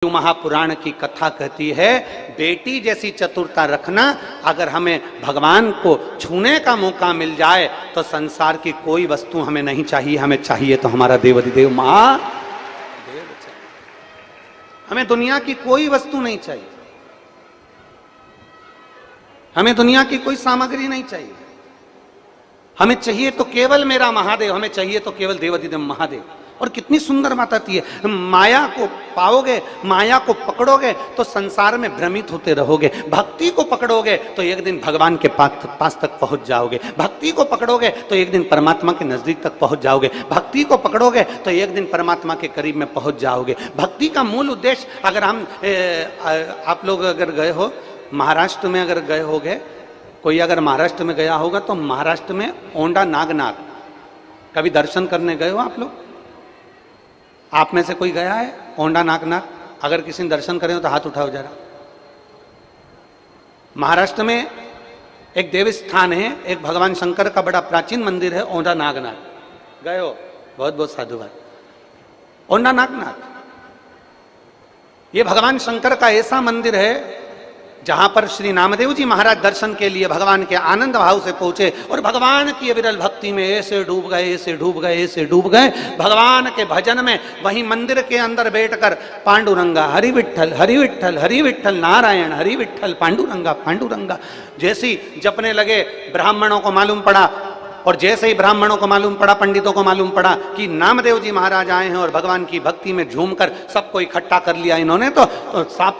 शिव महापुराण की कथा कहती है, बेटी जैसी चतुरता रखना। अगर हमें भगवान को छूने का मौका मिल जाए तो संसार की कोई वस्तु हमें नहीं चाहिए, हमें चाहिए तो हमारा देवाधिदेव महादेव चाहिए। हमें दुनिया की कोई वस्तु नहीं चाहिए, हमें दुनिया की कोई सामग्री नहीं चाहिए। हमें चाहिए तो केवल मेरा महादेव, हमें चाहिए तो केवल देवाधिदेव महादेव। और कितनी सुंदर बात आती है, माया को पाओगे, माया को पकड़ोगे तो संसार में भ्रमित होते रहोगे। भक्ति को पकड़ोगे तो एक दिन भगवान के पास तक पहुंच जाओगे। भक्ति को पकड़ोगे तो एक दिन परमात्मा के नजदीक तक पहुंच जाओगे। भक्ति को पकड़ोगे तो एक दिन परमात्मा के करीब में पहुंच जाओगे। भक्ति का मूल उद्देश्य, अगर हम आप लोग अगर गए हो महाराष्ट्र में, अगर गए होगे, कोई अगर महाराष्ट्र में गया होगा तो महाराष्ट्र में औंढा नागनाथ कभी दर्शन करने गए हो आप लोग? आप में से कोई गया है औंढा नागनाथ? अगर किसी ने दर्शन करे हो तो हाथ उठाओ जरा। महाराष्ट्र में एक देव स्थान है, एक भगवान शंकर का बड़ा प्राचीन मंदिर है औंढा नागनाथ। गए हो? बहुत बहुत साधुवाद। औंढा नागनाथ ये भगवान शंकर का ऐसा मंदिर है जहां पर श्री नामदेव जी महाराज दर्शन के लिए भगवान के आनंद भाव से पहुंचे और भगवान की विरल भक्ति में ऐसे डूब गए, ऐसे डूब गए, ऐसे डूब गए, भगवान के भजन में। वहीं मंदिर के अंदर बैठकर पांडुरंगा हरि विठ्ठल, हरि विठ्ठल, हरि विठ्ठल, नारायण हरि विठ्ठल, पांडुरंगा पांडुरंगा जैसी जपने लगे। ब्राह्मणों को मालूम पड़ा, और जैसे ही ब्राह्मणों को मालूम पड़ा, पंडितों को मालूम पड़ा कि नामदेव जी महाराज आए हैं और भगवान की भक्ति में झूमकर सबको इकट्ठा कर लिया इन्होंने, तो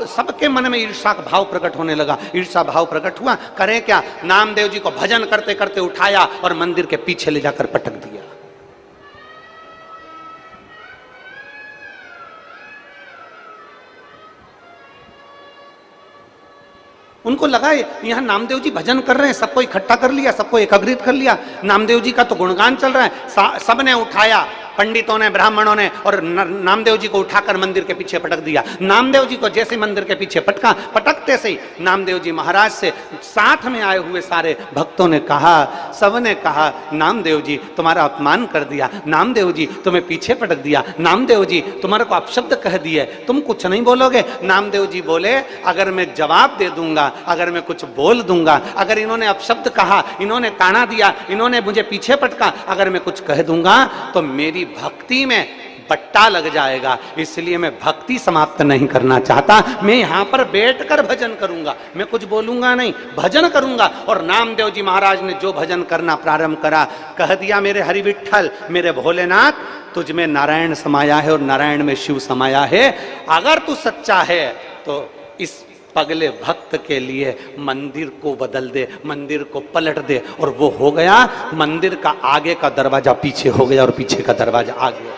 सबके मन में ईर्षा का भाव प्रकट होने लगा। ईर्षा भाव प्रकट हुआ, करें क्या? नामदेव जी को भजन करते करते उठाया और मंदिर के पीछे ले जाकर पटक दिया। उनको लगा यहां नामदेव जी भजन कर रहे हैं, सबको इकट्ठा कर लिया, सबको एकाग्रित कर लिया, नामदेव जी का तो गुणगान चल रहा है। सबने उठाया, पंडितों ने, ब्राह्मणों ने, और नामदेव जी को उठाकर मंदिर के पीछे पटक दिया। नामदेव जी को जैसे मंदिर के पीछे पटका, पटकते से ही नामदेव जी महाराज से साथ में आए हुए सारे भक्तों ने कहा, सबने कहा, नामदेव जी तुम्हारा अपमान कर दिया, नामदेव जी तुम्हें पीछे पटक दिया, नामदेव जी तुम्हारे को अपशब्द कह दिए, तुम कुछ नहीं बोलोगे? नामदेव जी बोले, अगर मैं जवाब दे दूंगा, अगर मैं कुछ बोल दूंगा, अगर इन्होंने अपशब्द कहा, इन्होंने ताना दिया, इन्होंने मुझे पीछे पटका, अगर मैं कुछ कह दूंगा तो मेरी भक्ति में बट्टा लग जाएगा। इसलिए मैं भक्ति समाप्त नहीं करना चाहता। मैं यहां पर बैठकर भजन करूंगा, मैं कुछ बोलूंगा नहीं, भजन करूंगा। और नामदेव जी महाराज ने जो भजन करना प्रारंभ करा, कह दिया, मेरे हरि विठ्ठल, मेरे भोलेनाथ, तुझ में नारायण समाया है और नारायण में शिव समाया है। अगर तू सच्चा है तो इस पगले भक्त के लिए मंदिर को बदल दे, मंदिर को पलट दे। और वो हो गया। मंदिर का आगे का दरवाजा पीछे हो गया और पीछे का दरवाजा आगे।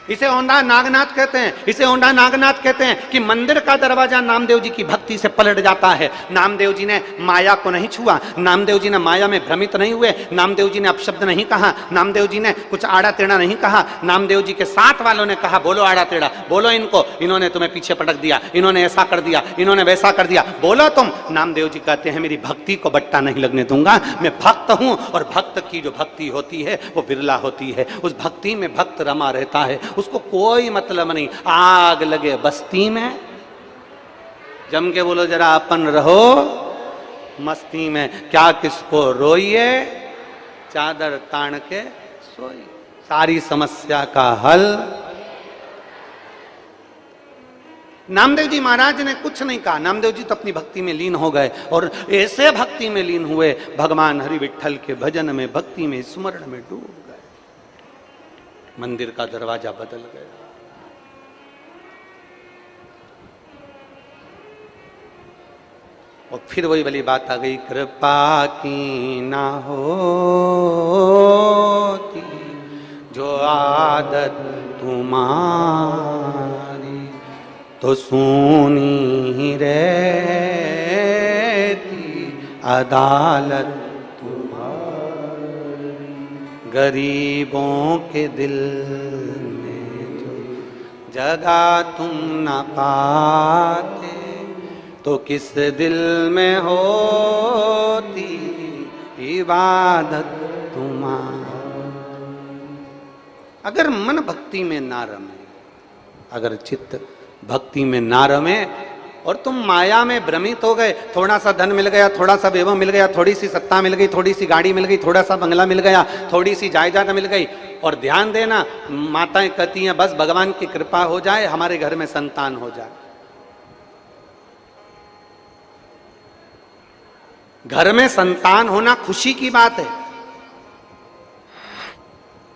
इसे औंढा नागनाथ कहते हैं, इसे औंढा नागनाथ कहते हैं कि मंदिर का दरवाजा नामदेव जी की भक्ति से पलट जाता है। नामदेव जी ने माया को नहीं छुआ, नामदेव जी ने माया में भ्रमित नहीं हुए, नामदेव जी ने अपशब्द नहीं कहा, नामदेव जी ने कुछ आड़ा टेढ़ा नहीं कहा। नामदेव जी के साथ वालों ने कहा, बोलो आड़ा टेढ़ा, बोलो इनको, इन्होंने तुम्हें पीछे पटक दिया, इन्होंने ऐसा कर दिया, इन्होंने वैसा कर दिया, बोलो तुम। नामदेव जी कहते हैं, मेरी भक्ति को बट्टा नहीं लगने दूंगा, मैं भक्त हूं और भक्त की जो भक्ति होती है वो बिरला होती है। उस भक्ति में भक्त रमा रहता है, उसको कोई मतलब नहीं। आग लगे बस्ती में, जम के बोलो जरा, अपन रहो मस्ती में, क्या किसको रोइए, चादर तान के सोइए, सारी समस्या का हल। नामदेव जी महाराज ने कुछ नहीं कहा, नामदेव जी तो अपनी भक्ति में लीन हो गए और ऐसे भक्ति में लीन हुए, भगवान हरि विठ्ठल के भजन में, भक्ति में, स्मरण में डूब गए। मंदिर का दरवाजा बदल गया। और फिर वही वाली बात आ गई, कृपा की ना होती जो आदत तुम्हारी, तो सुनी ही रहती अदालत गरीबों के दिल में जो जगह तुम न पाते, तो किस दिल में होती इबादत तुम्हारी। अगर मन भक्ति में ना रमे, अगर चित्त भक्ति में ना रमे और तुम माया में भ्रमित हो गए, थोड़ा सा धन मिल गया, थोड़ा सा वैभव मिल गया, थोड़ी सी सत्ता मिल गई, थोड़ी सी गाड़ी मिल गई, थोड़ा सा बंगला मिल गया, थोड़ी सी जायदाद मिल गई, और ध्यान देना माताएं कहती हैं बस भगवान की कृपा हो जाए, हमारे घर में संतान हो जाए। घर में संतान होना खुशी की बात है।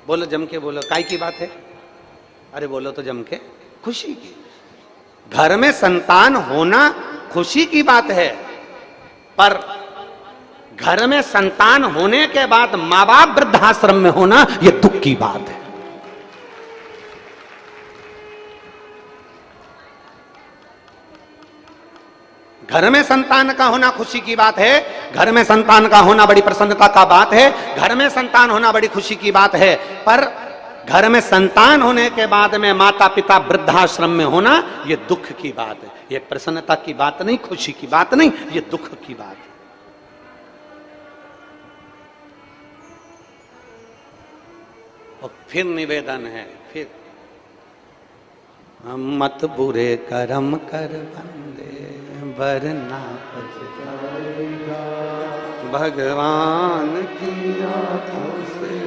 बोलो जम के बोलो, काय की बात है? अरे बोलो तो जम के, खुशी की। घर में संतान होना खुशी की बात है, पर घर में संतान होने के बाद मां बाप वृद्धाश्रम में होना यह दुख की बात है। घर में संतान का होना खुशी की बात है, घर में संतान का होना बड़ी प्रसन्नता का बात है, घर में संतान होना बड़ी खुशी की बात है, पर घर में संतान होने के बाद में माता पिता वृद्धाश्रम में होना यह दुख की बात है। यह प्रसन्नता की बात नहीं, खुशी की बात नहीं, यह दुख की बात है। और फिर निवेदन है, फिर मत बुरे कर्म कर बंदे वरना पछताएगा, भगवान की आंखों से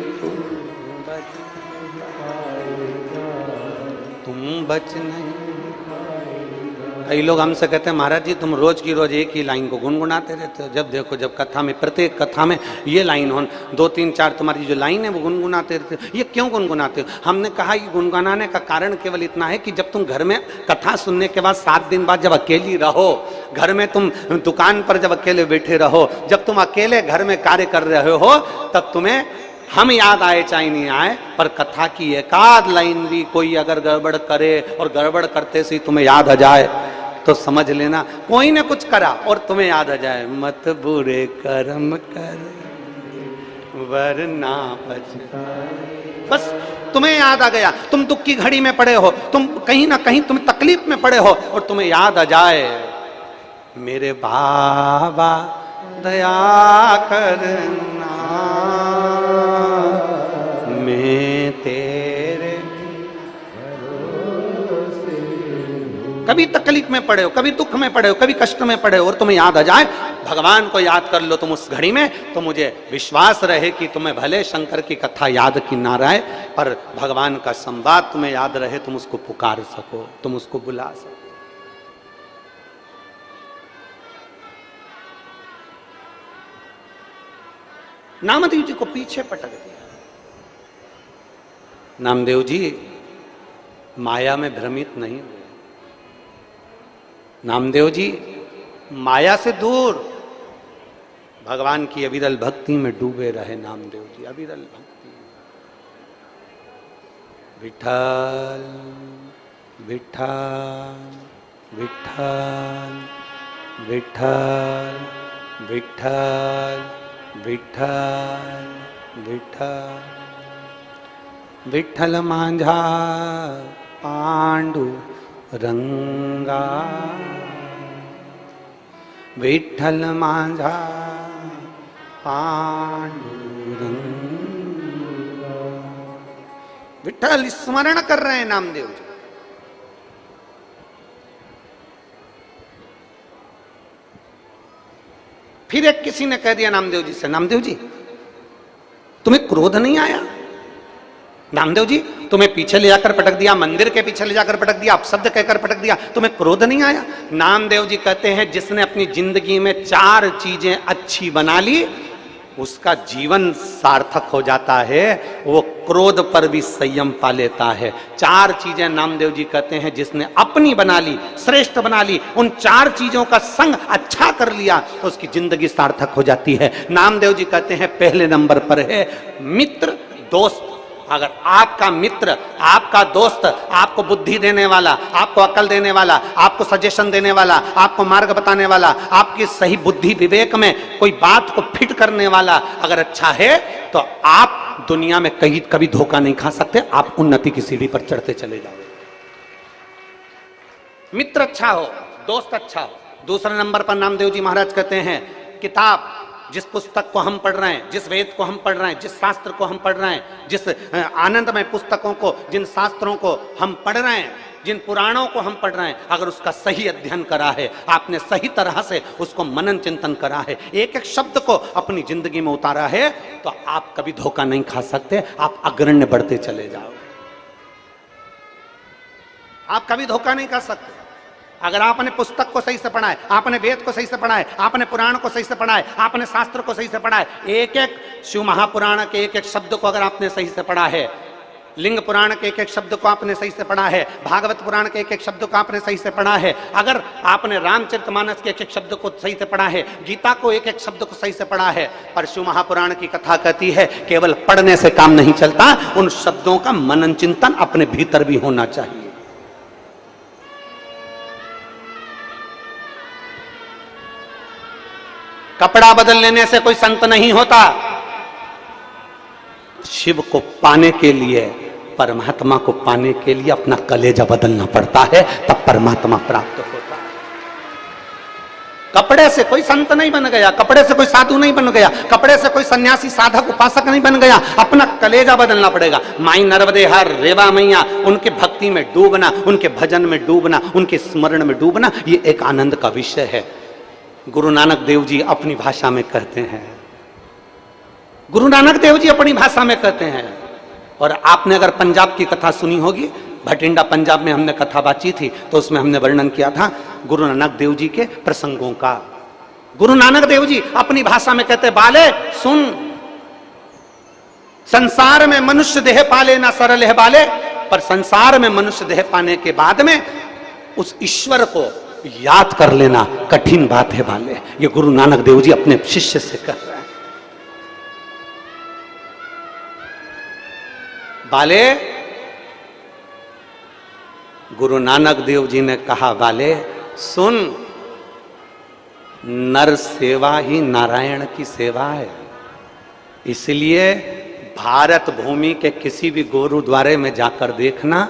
तुम बच नहीं। कई लोग हमसे कहते हैं महाराज जी तुम रोज की रोज एक ही लाइन को गुनगुनाते रहते हो, जब देखो जब कथा में, प्रत्येक कथा में ये लाइन हो, 2 3 4 तुम्हारी जो लाइन है वो गुनगुनाते रहते हो, ये क्यों गुनगुनाते हो? हमने कहा कि गुनगुनाने का कारण केवल इतना है कि जब तुम घर में कथा सुनने के बाद 7 दिन बाद जब अकेली रहो, घर में तुम दुकान पर जब अकेले बैठे रहो, जब तुम अकेले घर में कार्य कर रहे हो, तब तुम्हें हम याद आए चाहे नहीं आए, पर कथा की एकाध लाइन भी कोई अगर गड़बड़ करे और गड़बड़ करते से तुम्हें याद आ जाए तो समझ लेना कोई ने कुछ करा और तुम्हें याद आ जाए, मत बुरे कर्म कर वरना पछताए। बस तुम्हें याद आ गया, तुम दुख की घड़ी में पड़े हो, तुम कहीं ना कहीं तुम तकलीफ में पड़े हो और तुम्हें याद आ जाए मेरे बाबा दया करना, मैं तेरे कभी तकलीफ में पड़े हो, कभी दुख में पड़े हो, कभी कष्ट में पड़े हो और तुम्हें याद आ जाए, भगवान को याद कर लो तुम उस घड़ी में, तो मुझे विश्वास रहे कि तुम्हें भले शंकर की कथा याद की ना रहे, पर भगवान का संवाद तुम्हें याद रहे, तुम उसको पुकार सको, तुम उसको बुला सको। नामदेव जी को पीछे पटक दिया। नामदेव जी माया में भ्रमित नहीं हुए, नामदेव जी माया से दूर भगवान की अविरल भक्ति में डूबे रहे। नामदेव जी अविरल भक्ति, विठल विठल विठल विठल विठल विठल विठल विठल मांझा पांडु रंगा, विठल मांझा पांडु रंगा। विठल स्मरण कर रहे हैं नामदेव जी। फिर एक किसी ने कह दिया नामदेव जी से, नामदेव जी तुम्हें क्रोध नहीं आया? नामदेव जी तुम्हें पीछे ले जाकर पटक दिया, मंदिर के पीछे ले जाकर पटक दिया, अपशब्द कहकर पटक दिया, तुम्हें क्रोध नहीं आया? नामदेव जी कहते हैं जिसने अपनी जिंदगी में 4 चीजें अच्छी बना ली उसका जीवन सार्थक हो जाता है, वो क्रोध पर भी संयम पा लेता है। 4 चीजें नामदेव जी कहते हैं जिसने अपनी बना ली, श्रेष्ठ बना ली, उन 4 चीजों का संग अच्छा कर लिया तो उसकी जिंदगी सार्थक हो जाती है। नामदेव जी कहते हैं पहले नंबर पर है मित्र दोस्त। अगर आपका मित्र, आपका दोस्त, आपको बुद्धि देने वाला, आपको अकल देने वाला, आपको सजेशन देने वाला, आपको मार्ग बताने वाला, आपकी सही बुद्धि विवेक में कोई बात को फिट करने वाला अगर अच्छा है तो आप दुनिया में कहीं कभी धोखा नहीं खा सकते, आप उन्नति की सीढ़ी पर चढ़ते चले जाओगे। मित्र अच्छा हो, दोस्त अच्छा हो। दूसरे नंबर पर नामदेव जी महाराज कहते हैं किताब, जिस पुस्तक को हम पढ़ रहे हैं, जिस वेद को हम पढ़ रहे हैं, जिस शास्त्र को हम पढ़ रहे हैं, जिस आनंदमय पुस्तकों को, जिन शास्त्रों को हम पढ़ रहे हैं, जिन पुराणों को हम पढ़ रहे हैं, अगर उसका सही अध्ययन करा है, आपने सही तरह से उसको मनन चिंतन करा है, एक एक शब्द को अपनी जिंदगी में उतारा है, तो आप कभी धोखा नहीं खा सकते, आप अग्रण्य बढ़ते चले जाओगे। आप कभी धोखा नहीं कर सकते। अगर आपने पुस्तक को सही से पढ़ा है, आपने वेद को सही से पढ़ा है, आपने पुराण को सही से पढ़ा है, आपने शास्त्र को सही से पढ़ा है, एक एक शिव महापुराण के एक एक शब्द को अगर आपने सही से पढ़ा है, लिंग पुराण के एक एक शब्द को आपने सही से पढ़ा है, भागवत पुराण के एक एक शब्द को आपने सही से पढ़ा है, अगर आपने रामचरितमानस के एक एक शब्द को सही से पढ़ा है, गीता को एक एक शब्द को सही से पढ़ा है, पर शिव महापुराण की कथा कहती है केवल पढ़ने से काम नहीं चलता, उन शब्दों का मनन चिंतन अपने भीतर भी होना चाहिए। कपड़ा बदल लेने से कोई संत नहीं होता। शिव को पाने के लिए, परमात्मा को पाने के लिए अपना कलेजा बदलना पड़ता है, तब परमात्मा प्राप्त होता है। कपड़े से कोई संत नहीं बन गया, कपड़े से कोई साधु नहीं बन गया, कपड़े से कोई सन्यासी साधक उपासक नहीं बन गया, अपना कलेजा बदलना पड़ेगा। माई नर्मदे हर रेवा मैया, उनके भक्ति में डूबना, उनके भजन में डूबना, उनके स्मरण में डूबना, ये एक आनंद का विषय है। गुरु नानक देव जी अपनी भाषा में कहते हैं, गुरु नानक देव जी अपनी भाषा में कहते हैं। और आपने अगर पंजाब की कथा सुनी होगी, भटिंडा पंजाब में हमने कथा बाची थी, तो उसमें हमने वर्णन किया था गुरु नानक देव जी के प्रसंगों का। गुरु नानक देव जी अपनी भाषा में कहते, बाले सुन, संसार में मनुष्य देह पाले ना सरल है बाले, पर संसार में मनुष्य देह पाने के बाद में उस ईश्वर को याद कर लेना कठिन बात है बाले। ये गुरु नानक देव जी अपने शिष्य से कह रहे हैं। बाले, गुरु नानक देव जी ने कहा, बाले सुन, नर सेवा ही नारायण की सेवा है। इसलिए भारत भूमि के किसी भी गुरुद्वारे में जाकर देखना,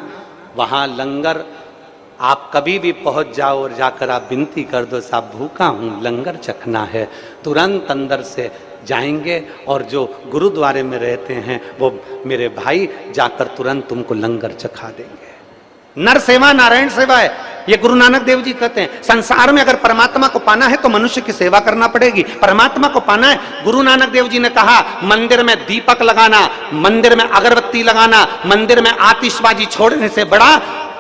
वहां लंगर आप कभी भी पहुंच जाओ और जाकर आप विनती कर दो, साहब भूखा हूं, लंगर चखना है, तुरंत अंदर से जाएंगे और जो गुरुद्वारे में रहते हैं वो मेरे भाई जाकर तुरंत तुमको लंगर चखा देंगे। नर सेवा नारायण सेवा है, ये गुरु नानक देव जी कहते हैं। संसार में अगर परमात्मा को पाना है तो मनुष्य की सेवा करना पड़ेगी। परमात्मा को पाना है, गुरु नानक देव जी ने कहा, मंदिर में दीपक लगाना, मंदिर में अगरबत्ती लगाना, मंदिर में आतिशबाजी छोड़ने से बड़ा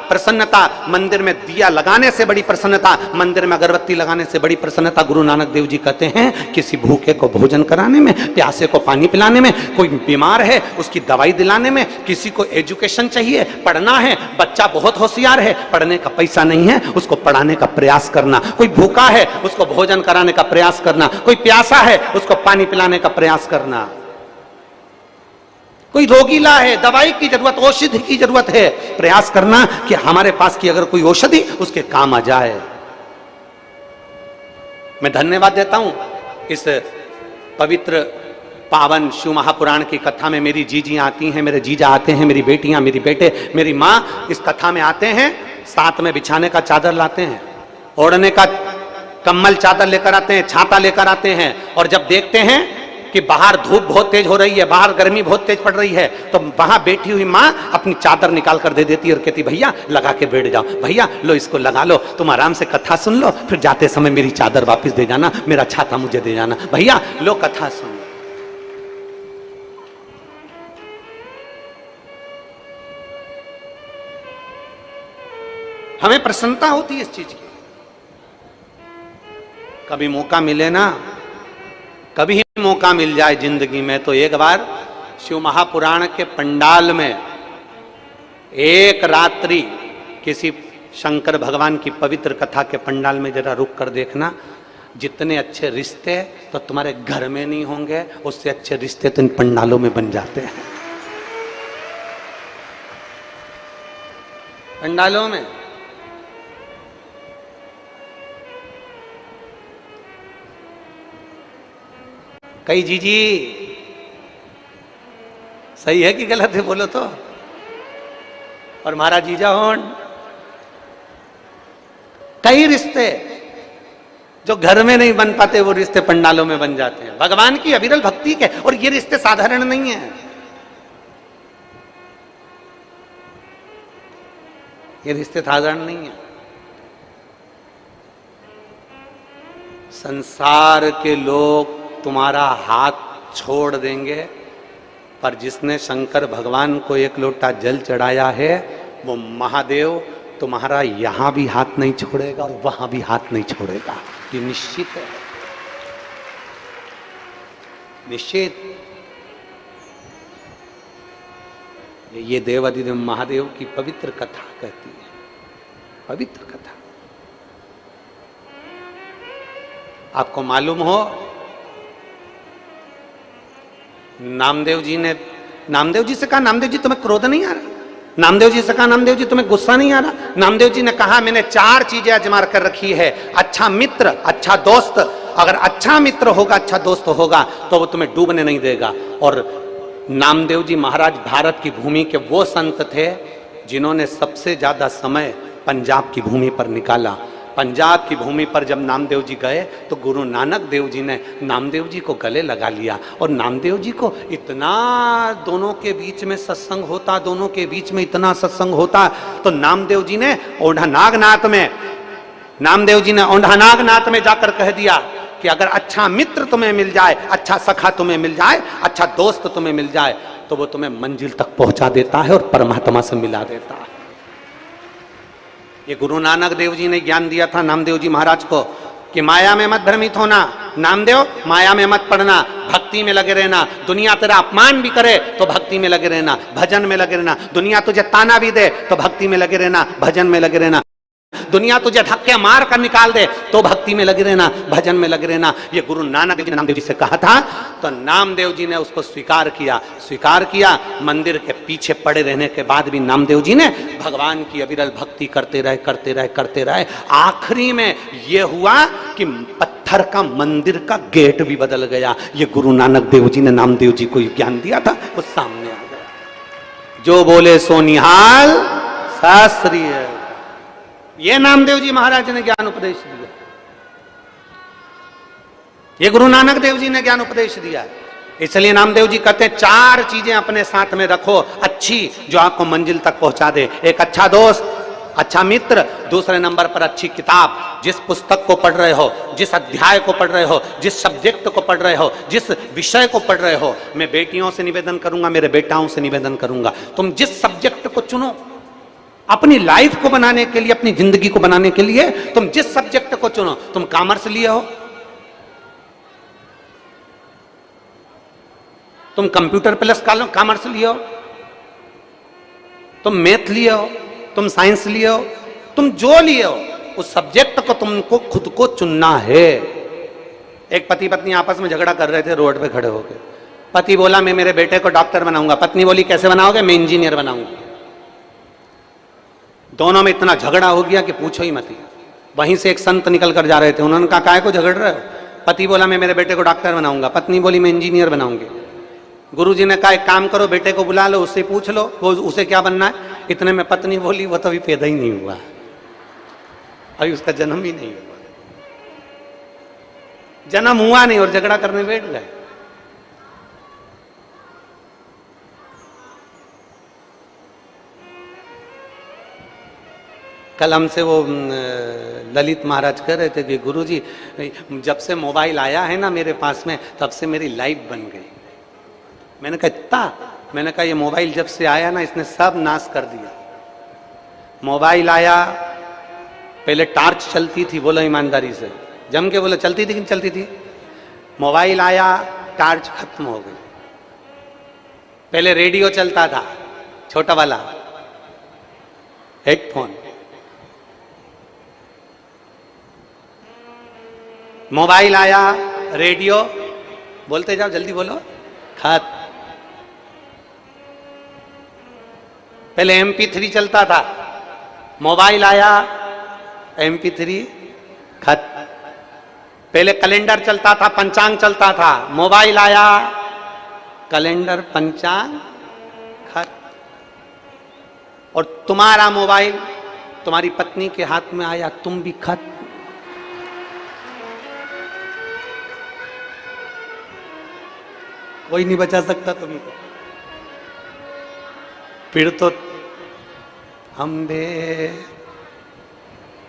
प्रसन्नता, मंदिर में दिया लगाने से बड़ी प्रसन्नता, मंदिर में अगरबत्ती लगाने से बड़ी प्रसन्नता। गुरु नानक देव जी कहते हैं, किसी भूखे को भोजन कराने में, प्यासे को पानी पिलाने में, कोई बीमार है उसकी दवाई दिलाने में, किसी को एजुकेशन चाहिए, पढ़ना है, बच्चा बहुत होशियार है, पढ़ने का पैसा नहीं है, उसको पढ़ाने का प्रयास करना, कोई भूखा है उसको भोजन कराने का प्रयास करना, कोई प्यासा है उसको पानी पिलाने का प्रयास करना, कोई रोगीला है, दवाई की जरूरत, औषधि की जरूरत है, प्रयास करना कि हमारे पास की अगर कोई औषधि उसके काम आ जाए। मैं धन्यवाद देता हूं इस पवित्र पावन शिव महापुराण की कथा में मेरी जीजियां आती हैं, मेरे जीजा आते हैं, मेरी बेटियां, मेरी बेटे, मेरी मां इस कथा में आते हैं, साथ में बिछाने का चादर लाते हैं, ओढ़ने का कम्बल चादर लेकर आते हैं, छाता लेकर आते हैं, और जब देखते हैं कि बाहर धूप बहुत तेज हो रही है, बाहर गर्मी बहुत तेज पड़ रही है, तो वहां बैठी हुई माँ अपनी चादर निकाल कर दे देती है और कहती, भैया लगा के बैठ जाओ, भैया लो इसको लगा लो, तुम आराम से कथा सुन लो, फिर जाते समय मेरी चादर वापस दे जाना, मेरा छाता मुझे दे जाना, भैया लो कथा सुन लो। हमें प्रसन्नता होती है इस चीज की। कभी मौका मिले ना, कभी मौका मिल जाए जिंदगी में, तो एक बार शिव महापुराण के पंडाल में एक रात्रि किसी शंकर भगवान की पवित्र कथा के पंडाल में जरा रुक कर देखना। जितने अच्छे रिश्ते तो तुम्हारे घर में नहीं होंगे, उससे अच्छे रिश्ते तो इन पंडालों में बन जाते हैं। पंडालों में कई जीजी, सही है कि गलत है बोलो तो, और महाराज जीजा होन, कई रिश्ते जो घर में नहीं बन पाते वो रिश्ते पंडालों में बन जाते हैं, भगवान की अविरल भक्ति के। और ये रिश्ते साधारण नहीं है, ये रिश्ते साधारण नहीं है। संसार के लोग तुम्हारा हाथ छोड़ देंगे, पर जिसने शंकर भगवान को एक लोटा जल चढ़ाया है वो महादेव तुम्हारा यहां भी हाथ नहीं छोड़ेगा और वहां भी हाथ नहीं छोड़ेगा। ये निश्चित है, निश्चित। ये देवाधिदेव महादेव की पवित्र कथा कहती है, पवित्र कथा। आपको मालूम हो, नामदेव जी से कहा, नामदेव जी तुम्हें क्रोध नहीं आ रहा? नामदेव जी से कहा, नामदेव जी तुम्हें गुस्सा नहीं आ रहा? नामदेव जी ने कहा, मैंने 4 चीजें आजमा कर रखी है। अच्छा मित्र, अच्छा दोस्त। अगर अच्छा मित्र होगा, अच्छा दोस्त होगा तो वो तुम्हें डूबने नहीं देगा। और नामदेव जी महाराज भारत की भूमि के वो संत थे जिन्होंने सबसे ज्यादा समय पंजाब की भूमि पर निकाला। पंजाब की भूमि पर जब नामदेव जी गए तो गुरु नानक देव जी ने नामदेव जी को गले लगा लिया। और नामदेव जी को इतना, दोनों के बीच में सत्संग होता, दोनों के बीच में इतना सत्संग होता, तो नामदेव जी ने ओढ़ानागनाथ में जाकर कह दिया कि अगर अच्छा मित्र तुम्हें मिल जाए, अच्छा सखा तुम्हें मिल जाए, अच्छा दोस्त तुम्हें मिल जाए, तो वो तुम्हें मंजिल तक पहुंचा देता है और परमात्मा से मिला देता है। ये गुरु नानक देव जी ने ज्ञान दिया था नामदेव जी महाराज को कि माया में मत भ्रमित होना। नामदेव, माया में मत पड़ना, भक्ति में लगे रहना। दुनिया तेरा अपमान भी करे तो भक्ति में लगे रहना, भजन में लगे रहना। दुनिया तुझे ताना भी दे तो भक्ति में लगे रहना, भजन में लगे रहना। दुनिया तुझे धक्के मार कर निकाल दे तो भक्ति में लगे रहना, भजन में लगे रहना। ये गुरु नानक देव जी ने नामदेव जी से कहा था, तो नामदेव जी ने उसको स्वीकार किया। मंदिर के पीछे पड़े रहने के बाद भी नामदेव जी ने भगवान की अविरल भक्ति करते रहे। आखिरी में ये हुआ कि पत्थर का मंदिर का गेट भी बदल गया। ये गुरु नानक देव जी ने नामदेव जी को ज्ञान दिया था, वो सामने आ गया। जो बोले सो निहाल शास्त्रीय, ये नामदेव जी महाराज ने ज्ञान उपदेश दिया। ये गुरु नानक देव जी ने ज्ञान उपदेश दिया। इसलिए नामदेव जी कहते हैं 4 चीजें अपने साथ में रखो अच्छी, जो आपको मंजिल तक पहुंचा दे। एक अच्छा दोस्त, अच्छा मित्र, दूसरे नंबर पर अच्छी किताब। जिस पुस्तक को पढ़ रहे हो, जिस अध्याय को पढ़ रहे हो, जिस सब्जेक्ट को पढ़ रहे हो, जिस विषय को पढ़ रहे हो, मैं बेटियों से निवेदन करूंगा, मेरे बेटाओं से निवेदन करूंगा, तुम जिस सब्जेक्ट को चुनो अपनी लाइफ को बनाने के लिए, अपनी जिंदगी को बनाने के लिए, तुम जिस सब्जेक्ट को चुनो, तुम कॉमर्स लिए हो, तुम कंप्यूटर प्लस कॉमर्स लिए हो, तुम मैथ लिए हो, तुम साइंस लिए हो, तुम जो लिए हो, उस सब्जेक्ट को तुमको खुद को चुनना है। एक पति पत्नी आपस में झगड़ा कर रहे थे रोड पे खड़े होकर। पति बोला मैं मेरे बेटे को डॉक्टर बनाऊंगा, पत्नी बोली कैसे बनाओगे? मैं इंजीनियर बनाऊंगा। दोनों में इतना झगड़ा हो गया कि पूछो ही मत। वहीं से एक संत निकल कर जा रहे थे, उन्होंने कहा काहे को झगड़ रहे हो? पति बोला मैं मेरे बेटे को डॉक्टर बनाऊंगा, पत्नी बोली मैं इंजीनियर बनाऊंगी। गुरुजी ने कहा एक काम करो, बेटे को बुला लो, उससे पूछ लो वो उसे क्या बनना है। इतने में पत्नी बोली वो तो अभी पैदा ही नहीं हुआ, अभी उसका जन्म ही नहीं हुआ। जन्म हुआ नहीं और झगड़ा करने बैठ गए। कल हमसे वो ललित महाराज कह रहे थे कि गुरुजी जब से मोबाइल आया है ना मेरे पास में, तब से मेरी लाइफ बन गई। मैंने कहा इतना? मैंने कहा ये मोबाइल जब से आया ना इसने सब नाश कर दिया। मोबाइल आया, पहले टार्च चलती थी, बोलो ईमानदारी से, जम के बोलो चलती थी कि नहीं चलती थी? मोबाइल आया, टार्च खत्म हो गई। पहले रेडियो चलता था, छोटा वाला हेडफोन। मोबाइल आया, रेडियो, बोलते जाओ जल्दी बोलो, खत। पहले MP3 चलता था, मोबाइल आया, MP3 खत। पहले कैलेंडर चलता था, पंचांग चलता था, मोबाइल आया, कैलेंडर पंचांग खत। और तुम्हारा मोबाइल तुम्हारी पत्नी के हाथ में आया, तुम भी खत। कोई नहीं बचा सकता तुमको। फिर तो अम्बे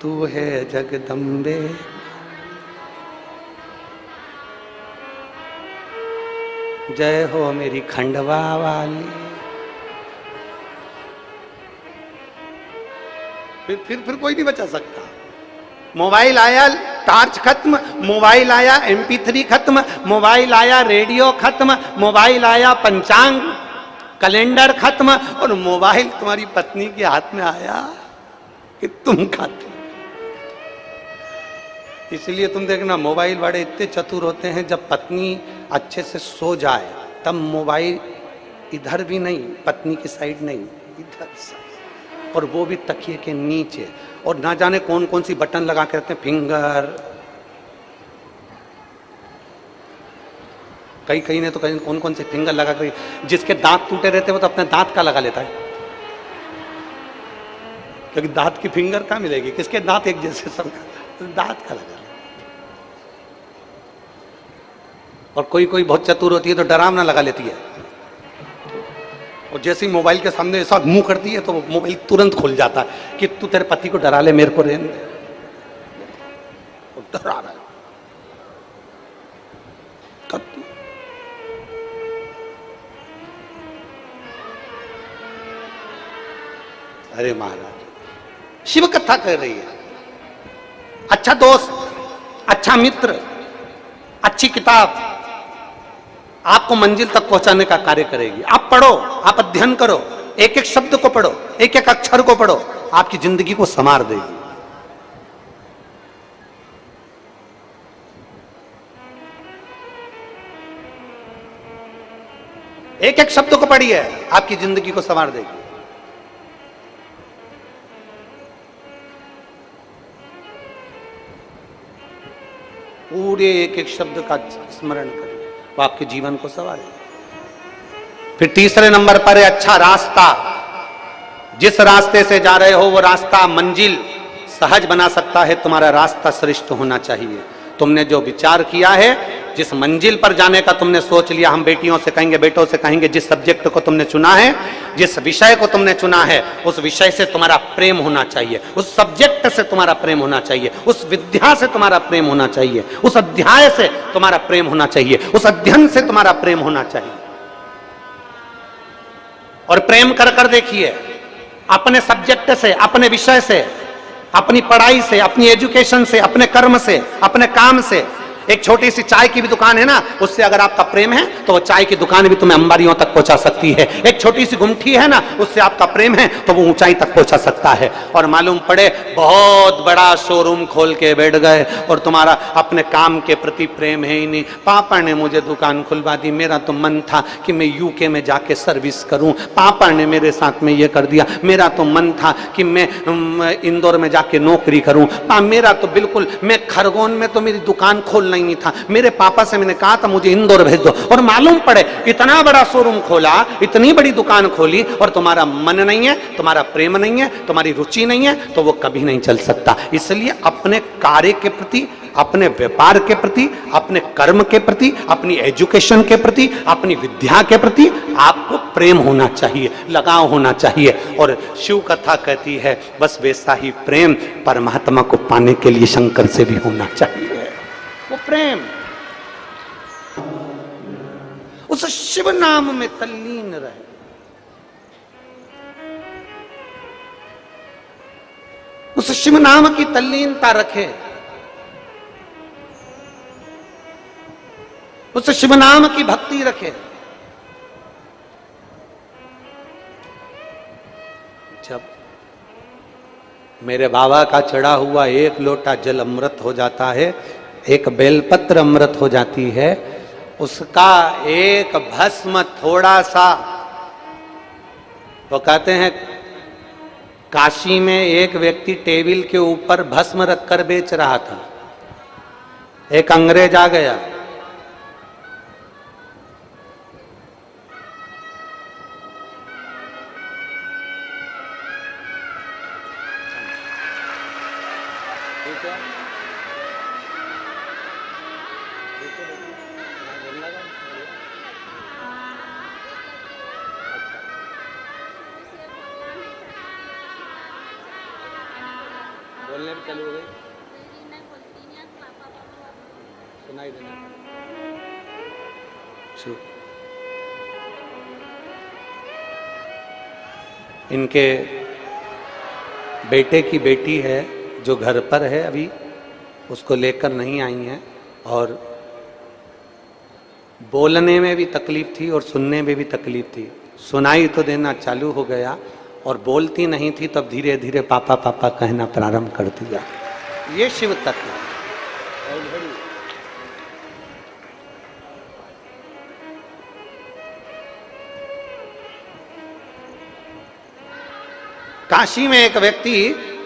तू है जगदम्बे। जय हो मेरी खंडवा वाली। फिर कोई नहीं बचा सकता। मोबाइल आया, टार्च खत्म, मोबाइल आया, MP3 खत्म, मोबाइल आया, रेडियो खत्म, मोबाइल आया, पंचांग कैलेंडर खत्म, और मोबाइल तुम्हारी पत्नी के हाथ में आया कि तुम खाते। इसलिए तुम देखना मोबाइल वाले इतने चतुर होते हैं, जब पत्नी अच्छे से सो जाए तब मोबाइल इधर भी नहीं, पत्नी की साइड नहीं, इधर साइड, और वो भी तकिए के नीचे, और ना जाने कौन कौन सी बटन लगा के रखते हैं, फिंगर, कई ने तो कहीं कौन कौन से फिंगर लगा कर, जिसके दांत टूटे रहते हैं वो तो अपने दांत का लगा लेता है, क्योंकि दांत की फिंगर कहाँ मिलेगी, किसके दांत एक जैसे सब, दांत का लगा। और कोई बहुत चतुर होती है तो डरावना लगा लेती है, और जैसे ही मोबाइल के सामने ऐसा मुंह करती है तो वो मोबाइल तुरंत खुल जाता है कि तू तेरे पति को डरा ले, मेरे को रहने दे, डरा रहा है। अरे महाराज, शिव कथा कर रही है। अच्छा दोस्त, अच्छा मित्र, अच्छी किताब आपको मंजिल तक पहुंचाने का कार्य करेगी। आप पढ़ो, आप अध्ययन करो, एक एक शब्द को पढ़ो, एक एक अक्षर को पढ़ो, आपकी जिंदगी को संवार देगी। एक एक शब्द को पढ़िए, आपकी जिंदगी को संवार देगी। पूरे एक एक शब्द का स्मरण करिए, वो आपके जीवन को संवारे। फिर तीसरे नंबर पर है अच्छा रास्ता। जिस रास्ते से जा रहे हो वो रास्ता मंजिल सहज बना सकता है, तुम्हारा रास्ता श्रेष्ठ होना चाहिए। तुमने जो विचार किया है, जिस मंजिल पर जाने का तुमने सोच लिया, हम बेटियों से कहेंगे, बेटों से कहेंगे, जिस सब्जेक्ट को तुमने चुना है, जिस विषय को तुमने चुना है, उस विषय से तुम्हारा प्रेम होना चाहिए, उस सब्जेक्ट से तुम्हारा प्रेम होना चाहिए, उस विद्या से तुम्हारा प्रेम होना चाहिए, उस अध्याय से तुम्हारा प्रेम होना चाहिए, उस अध्ययन से तुम्हारा प्रेम होना चाहिए। और प्रेम कर कर देखिए, अपने सब्जेक्ट से, अपने विषय से, अपनी पढ़ाई से, अपनी एजुकेशन से, अपने कर्म से, अपने काम से। एक छोटी सी चाय की भी दुकान है ना, उससे अगर आपका प्रेम है तो वो चाय की दुकान भी तुम्हें अंबारियों तक पहुंचा सकती है। एक छोटी सी गुमठी है ना, उससे आपका प्रेम है तो वो ऊंचाई तक पहुंचा सकता है। और मालूम पड़े बहुत बड़ा शोरूम खोल के बैठ गए और तुम्हारा अपने काम के प्रति प्रेम है ही नहीं। पापा ने मुझे दुकान खुलवा दी, मेरा तो मन था कि मैं यूके में जाके सर्विस करूं, पापा ने मेरे साथ में ये कर दिया, मेरा तो मन था कि मैं इंदौर में जाके नौकरी करूं, मेरा तो बिल्कुल, मैं खरगोन में तो मेरी दुकान खोलना नहीं था, मेरे पापा से मैंने कहा था मुझे इंदौर भेज दो। और मालूम पड़े इतना बड़ा शोरूम खोला, इतनी बड़ी दुकान खोली, और तुम्हारा मन नहीं है, तुम्हारा प्रेम नहीं है, तुम्हारी रुचि नहीं है, तो वो कभी नहीं चल सकता। इसलिए अपने कार्य के प्रति, अपने व्यापार के प्रति, अपने कर्म के प्रति, अपनी एजुकेशन के प्रति, अपनी विद्या के प्रति आपको प्रेम होना चाहिए, लगाव होना चाहिए। और शिव कथा कहती है बस वैसा ही प्रेम परमात्मा को पाने के लिए शंकर से भी होना चाहिए। वो प्रेम उस शिव नाम में तल्लीन रहे। उस शिव नाम की तल्लीनता रखे, उस शिव नाम की भक्ति रखे। जब मेरे बाबा का चढ़ा हुआ एक लोटा जल अमृत हो जाता है, एक बेलपत्र अमृत हो जाती है, उसका एक भस्म थोड़ा सा, वो कहते हैं काशी में एक व्यक्ति टेबल के ऊपर भस्म रखकर बेच रहा था, एक अंग्रेज आ गया, बोलने भी चालू हो गई, सुनाई देना। इनके बेटे की बेटी है जो घर पर है अभी, उसको लेकर नहीं आई हैं, और बोलने में भी तकलीफ थी और सुनने में भी तकलीफ थी। सुनाई तो देना चालू हो गया और बोलती नहीं थी, तब धीरे धीरे पापा पापा कहना प्रारंभ कर दिया। ये शिव तत्व है। काशी में एक व्यक्ति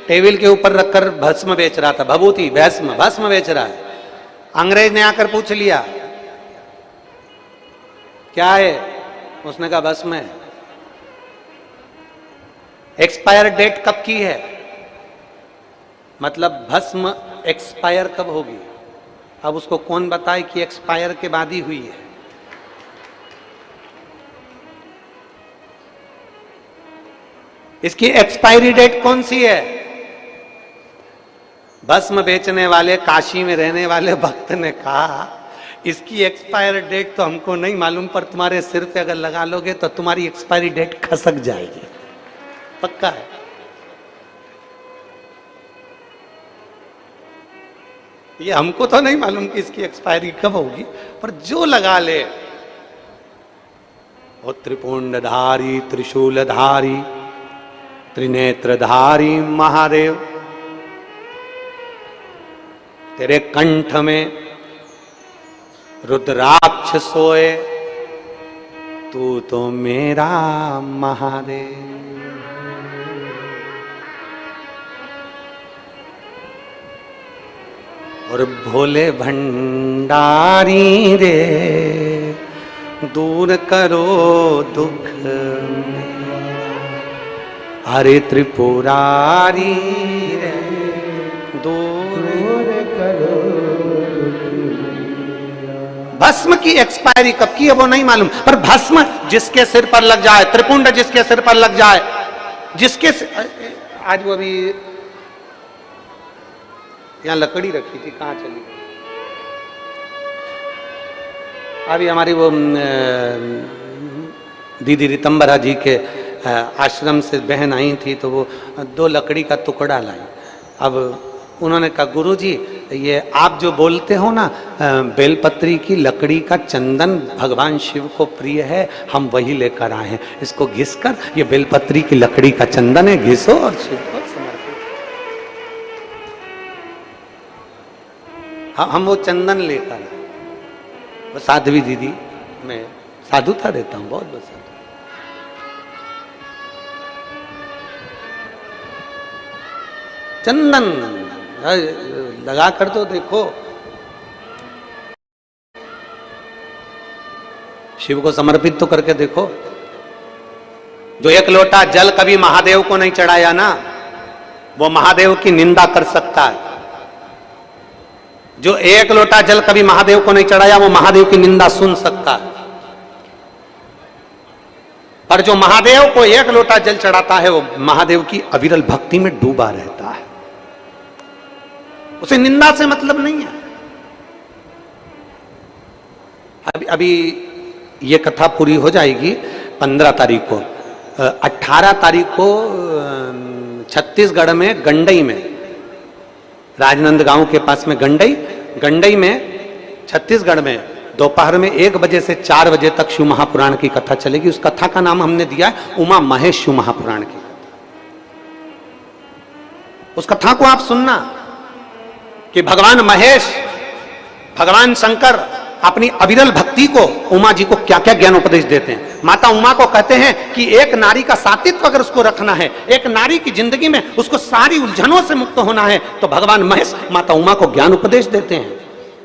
टेबल के ऊपर रखकर भस्म बेच रहा था, भभूति भस्म भस्म बेच रहा है। अंग्रेज ने आकर पूछ लिया क्या है, उसने कहा भस्म है। एक्सपायर डेट कब की है, मतलब भस्म एक्सपायर कब होगी। अब उसको कौन बताए कि एक्सपायर के बाद ही हुई है। इसकी एक्सपायरी डेट कौन सी है। भस्म बेचने वाले काशी में रहने वाले भक्त ने कहा इसकी एक्सपायर डेट तो हमको नहीं मालूम, पर तुम्हारे सिर पे अगर लगा लोगे तो तुम्हारी एक्सपायरी डेट खसक जाएगी, पक्का है। ये हमको तो नहीं मालूम कि इसकी एक्सपायरी कब होगी, पर जो लगा ले। वो त्रिपुंडधारी त्रिशूलधारी त्रिनेत्रधारी महादेव, तेरे कंठ में रुद्राक्ष सोए, तू तो मेरा महादेव। और भोले भंडारी रे दूर करो दुख में, हरे त्रिपुरारी रे दूर करो। भस्म की एक्सपायरी कब की है वो नहीं मालूम, पर भस्म जिसके सिर पर लग जाए, त्रिपुंड जिसके सिर पर लग जाए, जिसके आज वो अभी यहां लकड़ी रखी थी, कहां चली गई। अभी हमारी वो दीदी रितंबरा जी के आश्रम से बहन आई थी, तो वो 2 लकड़ी का टुकड़ा लाई। अब उन्होंने कहा गुरुजी ये आप जो बोलते हो ना बेलपत्री की लकड़ी का चंदन भगवान शिव को प्रिय है, हम वही लेकर आए हैं, इसको घिस कर, ये बेलपत्री की लकड़ी का चंदन है, घिसो और शिव को समर्पित। हम वो चंदन लेकर आए। वो साध्वी दीदी, मैं साधुता देता हूँ, बहुत बहुत साधु। चंदन लगा कर तो देखो, शिव को समर्पित तो करके देखो। जो 1 लोटा जल कभी महादेव को नहीं चढ़ाया ना, वो महादेव की निंदा कर सकता है। जो 1 लोटा जल कभी महादेव को नहीं चढ़ाया, वो महादेव की निंदा सुन सकता है। पर जो महादेव को 1 लोटा जल चढ़ाता है, वो महादेव की अविरल भक्ति में डूबा रहता है, उसे निंदा से मतलब नहीं है। अभी ये कथा पूरी हो जाएगी 15 तारीख को। 18 तारीख को छत्तीसगढ़ में गंडई में, राजनंद गांव के पास में गंडई में छत्तीसगढ़ में दोपहर में 1 बजे से 4 बजे तक शिव महापुराण की कथा चलेगी। उस कथा का नाम हमने दिया है उमा महेश शिव महापुराण की। उस कथा को आप सुनना कि भगवान महेश, भगवान शंकर अपनी अविरल भक्ति को उमा जी को क्या क्या ज्ञान उपदेश देते हैं। माता उमा को कहते हैं कि एक नारी का सातित्व अगर उसको रखना है, एक नारी की जिंदगी में उसको सारी उलझनों से मुक्त होना है, तो भगवान महेश माता उमा को ज्ञान उपदेश देते हैं।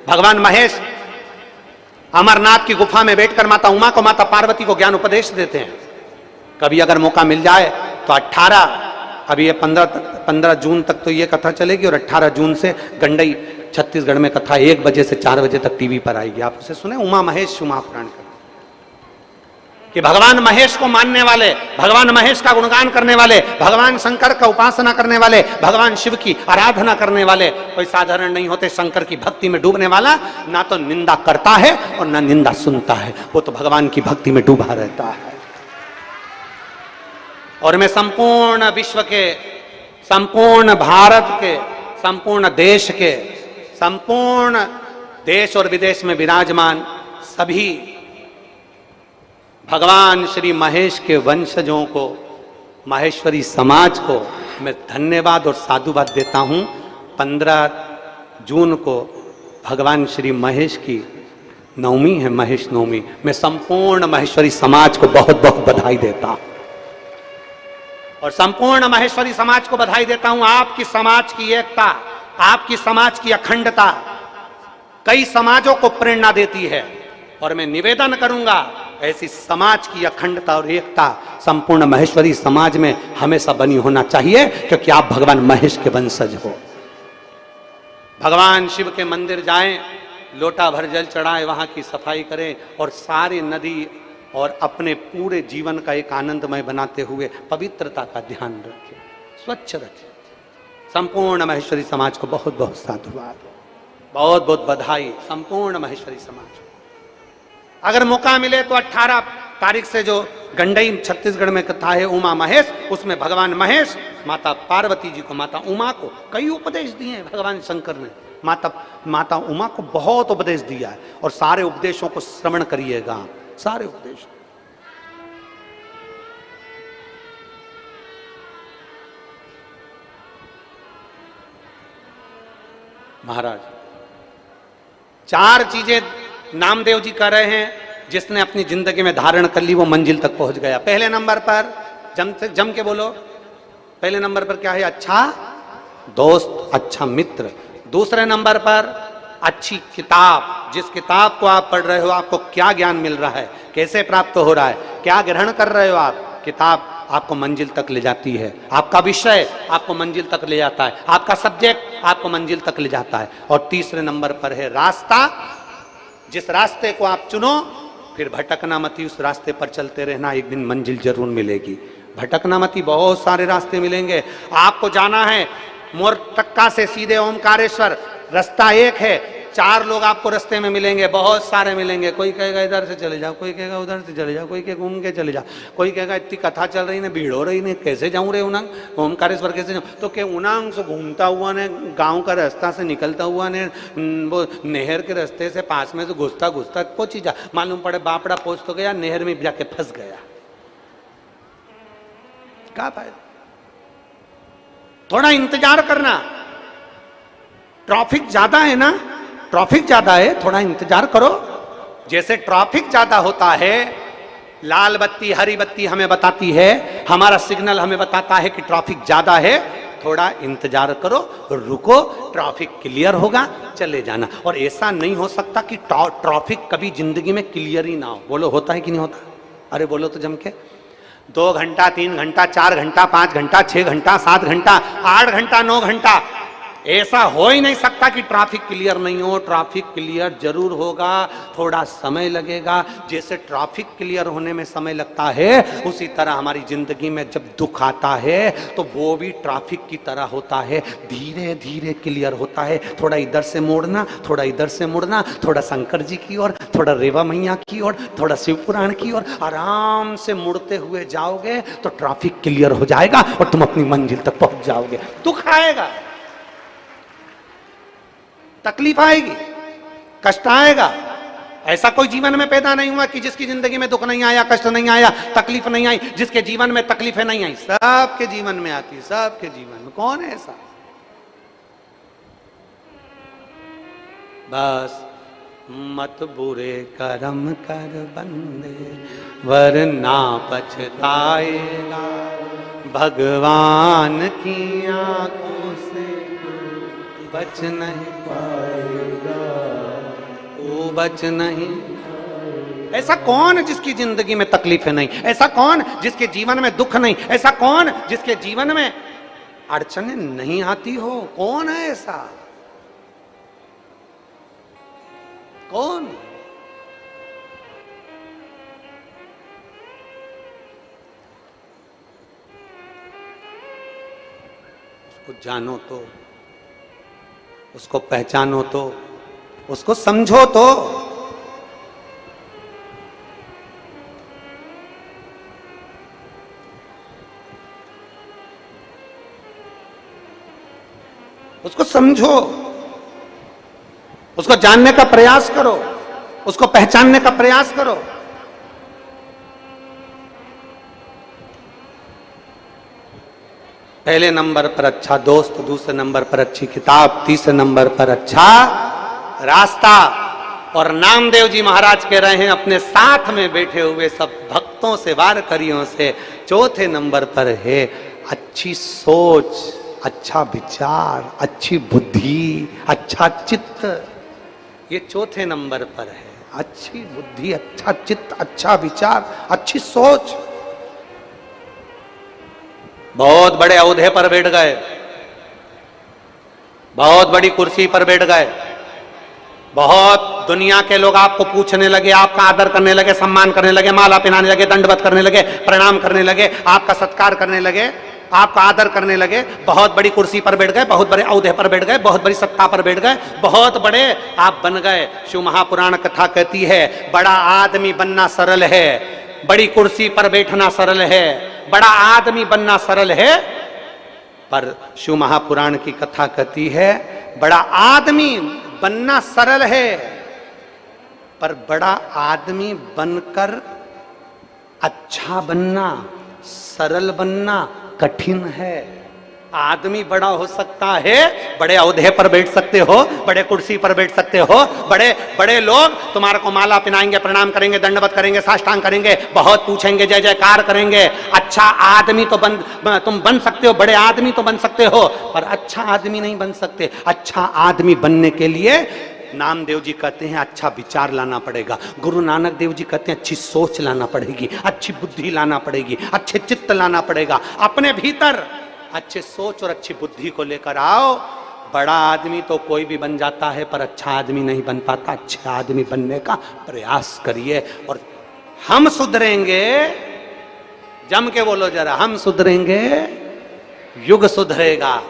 भगवान महेश अमरनाथ की गुफा में बैठकर माता उमा को, माता पार्वती को ज्ञान उपदेश देते हैं। कभी अगर मौका मिल जाए तो 18, अभी ये 15 जून तक तो ये कथा चलेगी, और 18 जून से गंडई छत्तीसगढ़ में कथा 1 बजे से 4 बजे तक टीवी पर आएगी। आप उसे सुने, उमा महेश शिव महापुराण का। कि भगवान महेश को मानने वाले, भगवान महेश का गुणगान करने वाले, भगवान शंकर का उपासना करने वाले, भगवान शिव की आराधना करने वाले कोई साधारण नहीं होते। शंकर की भक्ति में डूबने वाला ना तो निंदा करता है और ना निंदा सुनता है, वो तो भगवान की भक्ति में डूबा रहता है। और मैं संपूर्ण विश्व के, संपूर्ण भारत के, संपूर्ण देश के, संपूर्ण देश और विदेश में विराजमान सभी भगवान श्री महेश के वंशजों को, माहेश्वरी समाज को मैं धन्यवाद और साधुवाद देता हूं। 15 जून को भगवान श्री महेश की नवमी है, महेश नवमी। मैं संपूर्ण माहेश्वरी समाज को बहुत बहुत बधाई देता हूं और संपूर्ण माहेश्वरी समाज को बधाई देता हूं। आपकी समाज की एकता, आपकी समाज की अखंडता कई समाजों को प्रेरणा देती है और मैं निवेदन करूंगा ऐसी समाज की अखंडता और एकता संपूर्ण माहेश्वरी समाज में हमेशा बनी होना चाहिए, क्योंकि आप भगवान महेश के वंशज हो। भगवान शिव के मंदिर जाएं, लोटा भर जल चढ़ाएं, वहां की सफाई करें और सारी नदी और अपने पूरे जीवन का एक आनंदमय बनाते हुए पवित्रता का ध्यान रखें, स्वच्छ रखें। संपूर्ण माहेश्वरी समाज को बहुत बहुत साधुवाद, बहुत बहुत बधाई संपूर्ण माहेश्वरी समाज। अगर मौका मिले तो 18 तारीख से जो गंडई छत्तीसगढ़ में कथा है उमा महेश, उसमें भगवान महेश माता पार्वती जी को, माता उमा को कई उपदेश दिए हैं भगवान शंकर ने। माता उमा को बहुत उपदेश दिया है और सारे उपदेशों को श्रवण करिएगा, सारे उपदेश। महाराज 4 चीजें नामदेव जी कर रहे हैं, जिसने अपनी जिंदगी में धारण कर ली वो मंजिल तक पहुंच गया। पहले नंबर पर जम के बोलो, पहले नंबर पर क्या है? अच्छा दोस्त, अच्छा मित्र। दूसरे नंबर पर अच्छी किताब, जिस किताब को आप पढ़ रहे हो आपको क्या ज्ञान मिल रहा है, कैसे प्राप्त हो रहा है, क्या ग्रहण कर रहे हो आप। किताब आपको मंजिल तक ले जाती है, आपका विषय आपको मंजिल तक ले जाता है, आपका सब्जेक्ट आपको मंजिल तक ले जाता है। और तीसरे नंबर पर है रास्ता, जिस रास्ते को आप चुनो फिर भटकना मती, उस रास्ते पर चलते रहना, एक दिन मंजिल जरूर मिलेगी। भटकना मती, बहुत सारे रास्ते मिलेंगे। आपको जाना है मोरटक्का से सीधे ओमकारेश्वर, रास्ता एक है, 4 लोग आपको रास्ते में मिलेंगे, बहुत सारे मिलेंगे। कोई कहेगा इधर से चले जाओ, कोई कहेगा उधर से चले जाओ, कोई कहेगा घूम के चले जाओ, कोई कहेगा इतनी कथा चल रही है, भीड़ हो रही है, कैसे जाऊं रे उनंग ओमकारेश्वर, कैसे जाऊं? तो क्या उनंग से घूमता हुआ ने, गांव का रास्ता से निकलता हुआ ने, वो नहर के रास्ते से पास में से घुसता घुसता पहुंची जा, मालूम पड़े बापड़ा पहुंच तो गया, नहर में जाके फंस गया। क्या फायदा? थोड़ा इंतजार करना। ट्रैफिक ज्यादा है ना, ट्रैफिक ज्यादा है, थोड़ा इंतजार करो। जैसे ट्रैफिक ज्यादा होता है, लाल बत्ती हरी बत्ती हमें बताती है, हमारा सिग्नल हमें बताता है कि ट्रैफिक ज्यादा है, थोड़ा इंतजार करो, रुको, ट्रैफिक क्लियर होगा, चले जाना। और ऐसा नहीं हो सकता कि ट्रैफिक कभी जिंदगी में क्लियर ही ना हो। बोलो होता है कि नहीं होता? अरे बोलो तो जम के। 2 घंटा 3 घंटा 4 घंटा 5 घंटा 6 घंटा 7 घंटा 8 घंटा 9 घंटा, ऐसा हो ही नहीं सकता कि ट्रैफिक क्लियर नहीं हो। ट्रैफिक क्लियर जरूर होगा, थोड़ा समय लगेगा। जैसे ट्रैफिक क्लियर होने में समय लगता है, उसी तरह हमारी जिंदगी में जब दुख आता है तो वो भी ट्रैफिक की तरह होता है, धीरे धीरे क्लियर होता है। थोड़ा इधर से मोड़ना, थोड़ा इधर से मुड़ना, थोड़ा शंकर जी की ओर, थोड़ा रेवा मैया की ओर, थोड़ा शिव पुराण की ओर, आराम से मुड़ते हुए जाओगे तो ट्रैफिक क्लियर हो जाएगा और तुम अपनी मंजिल तक पहुंच जाओगे। दुख आएगा, तकलीफ आएगी, कष्ट आएगा। ऐसा कोई जीवन में पैदा नहीं हुआ कि जिसकी जिंदगी में दुख नहीं आया, कष्ट नहीं आया, तकलीफ नहीं आई। जिसके जीवन में तकलीफें नहीं आई, सबके जीवन में आती, सबके जीवन में। कौन है ऐसा? बस मत बुरे कर्म कर बंदे, वरना पछताएगा, भगवान की आंखों से बच नहीं पाएगा, वो बच नहीं। ऐसा कौन जिसकी जिंदगी में तकलीफें नहीं? ऐसा कौन जिसके जीवन में दुख नहीं? ऐसा कौन जिसके जीवन में अड़चनें नहीं आती हो? कौन है ऐसा? कौन? उसको जानो तो, उसको पहचानो तो, उसको समझो तो। उसको समझो, उसको जानने का प्रयास करो, उसको पहचानने का प्रयास करो। पहले नंबर पर अच्छा दोस्त, दूसरे नंबर पर अच्छी किताब, तीसरे नंबर पर अच्छा रास्ता। और नामदेव जी महाराज कह रहे हैं अपने साथ में बैठे हुए सब भक्तों से, वारकरियों से, चौथे नंबर पर है अच्छी सोच, अच्छा विचार, अच्छी बुद्धि, अच्छा चित्त। ये चौथे नंबर पर है। अच्छी बुद्धि, अच्छा चित्त, अच्छा विचार, अच्छी सोच। बहुत बड़े औहदे पर बैठ गए, बहुत बड़ी कुर्सी पर बैठ गए, बहुत दुनिया के लोग आपको पूछने लगे, आपका आदर करने लगे, सम्मान करने लगे, माला पहनाने लगे, दंडवत करने लगे, प्रणाम करने लगे, आपका सत्कार करने लगे, आपका आदर करने लगे। बहुत बड़ी कुर्सी पर बैठ गए, बहुत बड़े औहदे पर बैठ गए, बहुत बड़ी सत्ता पर बैठ गए, बहुत बड़े आप बन गए। शिव महापुराण कथा कहती है बड़ा आदमी बनना सरल है, बड़ी कुर्सी पर बैठना सरल है, बड़ा आदमी बनना सरल है। पर शिव महापुराण की कथा कहती है बड़ा आदमी बनना सरल है, पर बड़ा आदमी बनकर अच्छा बनना, सरल बनना कठिन है। आदमी बड़ा हो सकता है, बड़े औहदे पर बैठ सकते हो, बड़े कुर्सी पर बैठ सकते हो, बड़े बड़े लोग तुम्हारे को माला पहनाएंगे, प्रणाम करेंगे, दंडवत करेंगे, साष्टांग करेंगे, बहुत पूछेंगे, जय जयकार करेंगे। अच्छा आदमी तो तुम बन सकते हो, बड़े आदमी तो बन सकते हो, पर अच्छा आदमी नहीं बन सकते। अच्छा आदमी बनने के लिए नामदेव जी कहते हैं अच्छा विचार लाना पड़ेगा, गुरु नानक देव जी कहते हैं अच्छी सोच लाना पड़ेगी, अच्छी बुद्धि लाना पड़ेगी, अच्छे चित्त लाना पड़ेगा। अपने भीतर अच्छे सोच और अच्छी बुद्धि को लेकर आओ। बड़ा आदमी तो कोई भी बन जाता है, पर अच्छा आदमी नहीं बन पाता। अच्छे आदमी बनने का प्रयास करिए और हम सुधरेंगे। जम के बोलो जरा, हम सुधरेंगे, युग सुधरेगा।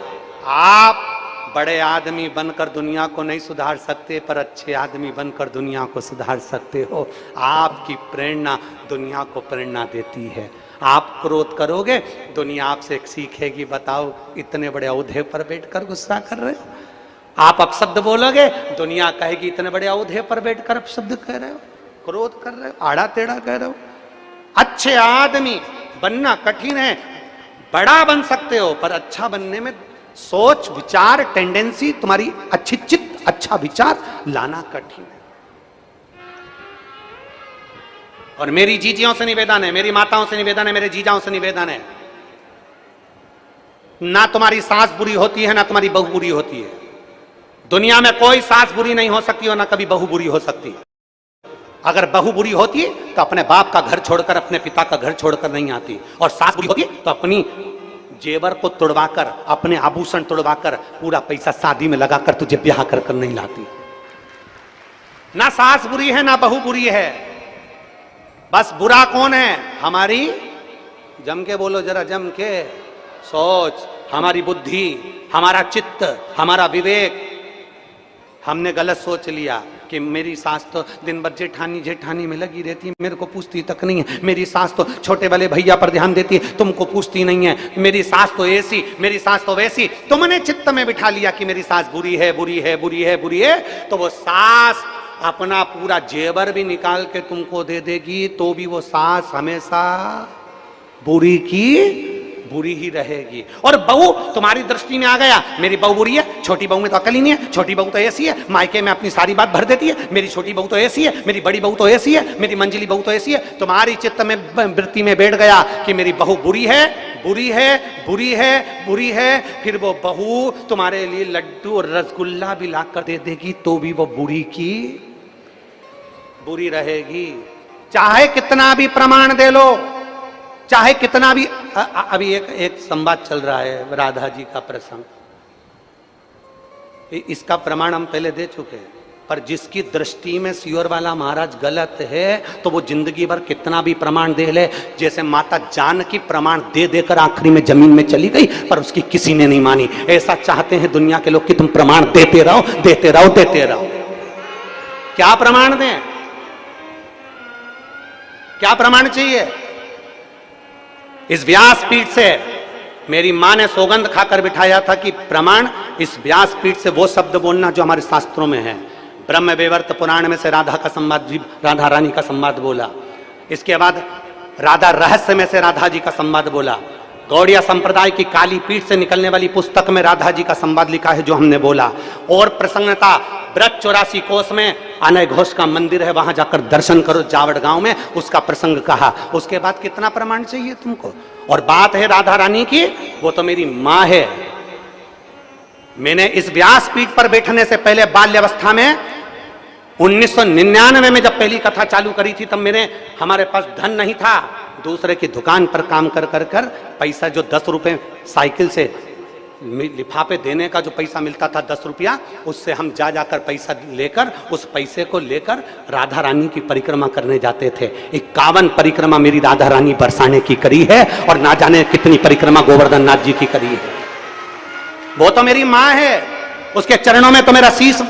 आप बड़े आदमी बनकर दुनिया को नहीं सुधार सकते, पर अच्छे आदमी बनकर दुनिया को सुधार सकते हो। आपकी प्रेरणा दुनिया को प्रेरणा देती है। आप क्रोध करोगे, दुनिया आपसे सीखेगी, बताओ इतने बड़े औहदे पर बैठकर गुस्सा कर रहे हो। आप अपशब्द बोलोगे, दुनिया कहेगी इतने बड़े औहदे पर बैठकर अपशब्द कह रहे हो, क्रोध कर रहे हो, आड़ा टेढ़ा कह रहे हो। अच्छे आदमी बनना कठिन है, बड़ा बन सकते हो, पर अच्छा बनने में सोच, विचार, टेंडेंसी तुम्हारी अच्छी चित्त, अच्छा विचार लाना कठिन है। और मेरी जीजियों से निवेदन है, मेरी माताओं से निवेदन है, मेरे जीजाओं से निवेदन है, ना तुम्हारी सास बुरी होती है, ना तुम्हारी बहू बुरी होती है। दुनिया में कोई सास बुरी नहीं हो सकती और ना कभी बहू बुरी हो सकती है। अगर बहू बुरी होती है तो अपने बाप का घर छोड़कर, अपने पिता का घर छोड़कर नहीं आती, और सास बुरी होती है तो अपनी जेवर को तोड़वाकर, अपने आभूषण तोड़वाकर, पूरा पैसा शादी में लगाकर तुझे ब्याह कर नहीं लाती। ना सास बुरी है, ना बहू बुरी है। बस बुरा कौन है? हमारी, जम के बोलो जरा, जम के, सोच, हमारी बुद्धि, हमारा चित्त, हमारा विवेक। हमने गलत सोच लिया कि मेरी सास तो दिन भर जेठानी जेठानी में लगी रहती है, मेरे को पूछती तक नहीं है। मेरी सास तो छोटे वाले भैया पर ध्यान देती है, तुमको पूछती नहीं है। मेरी सास तो ऐसी, मेरी सास तो वैसी। तुमने चित्त में बिठा लिया कि मेरी सास बुरी है, बुरी है, बुरी है, बुरी है। तो वो सास अपना पूरा जेवर भी निकाल के तुमको दे देगी, तो भी वो सास हमेशा बुरी की बुरी ही रहेगी। और बहू तुम्हारी दृष्टि में आ गया, मेरी बहू बुरी है, छोटी बहू में तो अकल ही नहीं है, छोटी बहू तो ऐसी है, मायके में अपनी सारी बात भर देती है, मेरी छोटी बहू तो ऐसी है, मेरी बड़ी बहू तो ऐसी है, मेरी मंजिली बहू तो ऐसी है। तुम्हारी चित्त में, वृत्ति में बैठ गया कि मेरी बहू बुरी है, बुरी है, बुरी है, बुरी है। फिर वो बहू तुम्हारे लिए लड्डू और रसगुल्ला भी ला कर दे देगी, तो भी वो बुरी की बुरी रहेगी। चाहे कितना भी प्रमाण दे लो, चाहे कितना भी। अभी एक संवाद चल रहा है, राधा जी का प्रसंग। इसका प्रमाण हम पहले दे चुके हैं। पर जिसकी दृष्टि में सियोर वाला महाराज गलत है तो वो जिंदगी भर कितना भी प्रमाण दे ले, जैसे माता जानकी प्रमाण दे देकर आखिरी में जमीन में चली गई पर उसकी किसी ने नहीं मानी। ऐसा चाहते हैं दुनिया के लोग कि तुम प्रमाण देते रहो देते रहो देते रहो। क्या प्रमाण दें? क्या प्रमाण चाहिए? इस व्यासपीठ से मेरी मां ने सौगंध खाकर बिठाया था कि प्रमाण इस व्यासपीठ से वो शब्द बोलना जो हमारे शास्त्रों में है। ब्रह्म वैवर्त पुराण में से राधा का संवाद, राधा रानी का संवाद बोला। इसके बाद राधा रहस्य में से राधा जी का संवाद बोला। गौड़िया संप्रदाय की काली पीठ से निकलने वाली पुस्तक में राधा जी का संवाद लिखा है जो हमने बोला। और प्रसन्नता ब्रज 84 कोस में अनय घोष का मंदिर है, वहां जाकर दर्शन करो जावड़ गांव में, उसका प्रसंग कहा। उसके बाद कितना प्रमाण चाहिए तुमको? और बात है राधा रानी की, वो तो मेरी मां है। मैंने इस व्यासपीठ पर बैठने से पहले बाल्यावस्था में 1999 में जब पहली कथा चालू करी थी तब हमारे पास धन नहीं था। दूसरे की दुकान पर काम कर कर कर पैसा जो 10 रुपए साइकिल से लिफाफे देने का जो पैसा मिलता था 10 रुपया, उससे हम जा जाकर पैसा लेकर उस पैसे को लेकर राधा रानी की परिक्रमा करने जाते थे। 51 परिक्रमा मेरी राधा रानी बरसाने की करी है और ना जाने कितनी परिक्रमा गोवर्धन नाथ जी की करी है। वो तो मेरी माँ है, उसके चरणों में तो मेरा शीश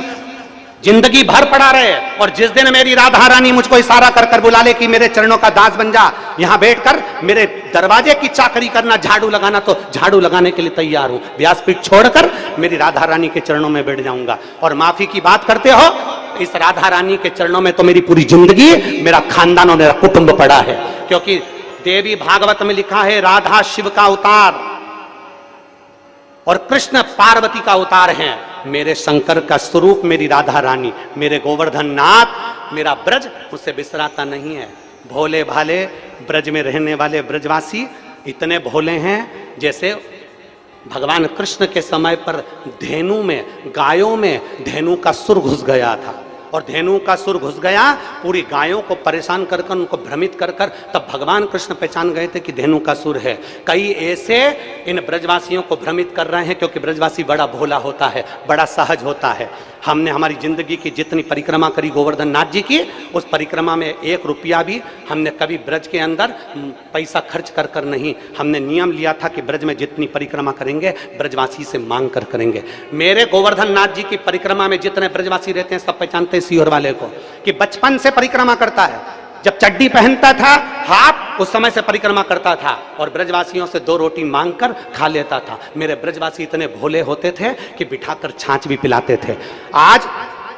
जिंदगी भर पड़ा रहे। और जिस दिन मेरी राधा रानी मुझको इशारा कर कर बुला ले कि मेरे चरणों का दास बन जा, यहां बैठकर मेरे दरवाजे की चाकरी करना, झाड़ू लगाना, तो झाड़ू लगाने के लिए तैयार हूं। व्यासपीठ छोड़कर मेरी राधा रानी के चरणों में बैठ जाऊंगा। और माफी की बात करते हो, इस राधा रानी के चरणों में तो मेरी पूरी जिंदगी, मेरा खानदान और मेरा कुटुंब पड़ा है। क्योंकि देवी भागवत में लिखा है राधा शिव का अवतार और कृष्ण पार्वती का अवतार हैं। मेरे शंकर का स्वरूप मेरी राधा रानी, मेरे गोवर्धन नाथ, मेरा ब्रज उससे बिसराता नहीं है। भोले भाले ब्रज में रहने वाले ब्रजवासी इतने भोले हैं जैसे भगवान कृष्ण के समय पर धेनु में, गायों में धेनु का सुर घुस गया था। और धेनु का सुर घुस गया, पूरी गायों को परेशान कर कर, उनको भ्रमित कर कर, तब भगवान कृष्ण पहचान गए थे कि धेनु का सुर है। कई ऐसे इन ब्रजवासियों को भ्रमित कर रहे हैं क्योंकि ब्रजवासी बड़ा भोला होता है, बड़ा सहज होता है। हमने हमारी जिंदगी की जितनी परिक्रमा करी गोवर्धन नाथ जी की, उस परिक्रमा में 1 रुपया भी हमने कभी ब्रज के अंदर पैसा खर्च कर कर नहीं। हमने नियम लिया था कि ब्रज में जितनी परिक्रमा करेंगे ब्रजवासी से मांग कर करेंगे। मेरे गोवर्धन नाथ जी की परिक्रमा में जितने ब्रजवासी रहते हैं सब पहचानते हैं सीहोर वाले को कि बचपन से परिक्रमा करता है। जब चड्डी पहनता था हाफ, उस समय से परिक्रमा करता था और ब्रजवासियों से 2 रोटी मांगकर खा लेता था। मेरे ब्रजवासी इतने भोले होते थे कि बिठाकर छाछ भी पिलाते थे। आज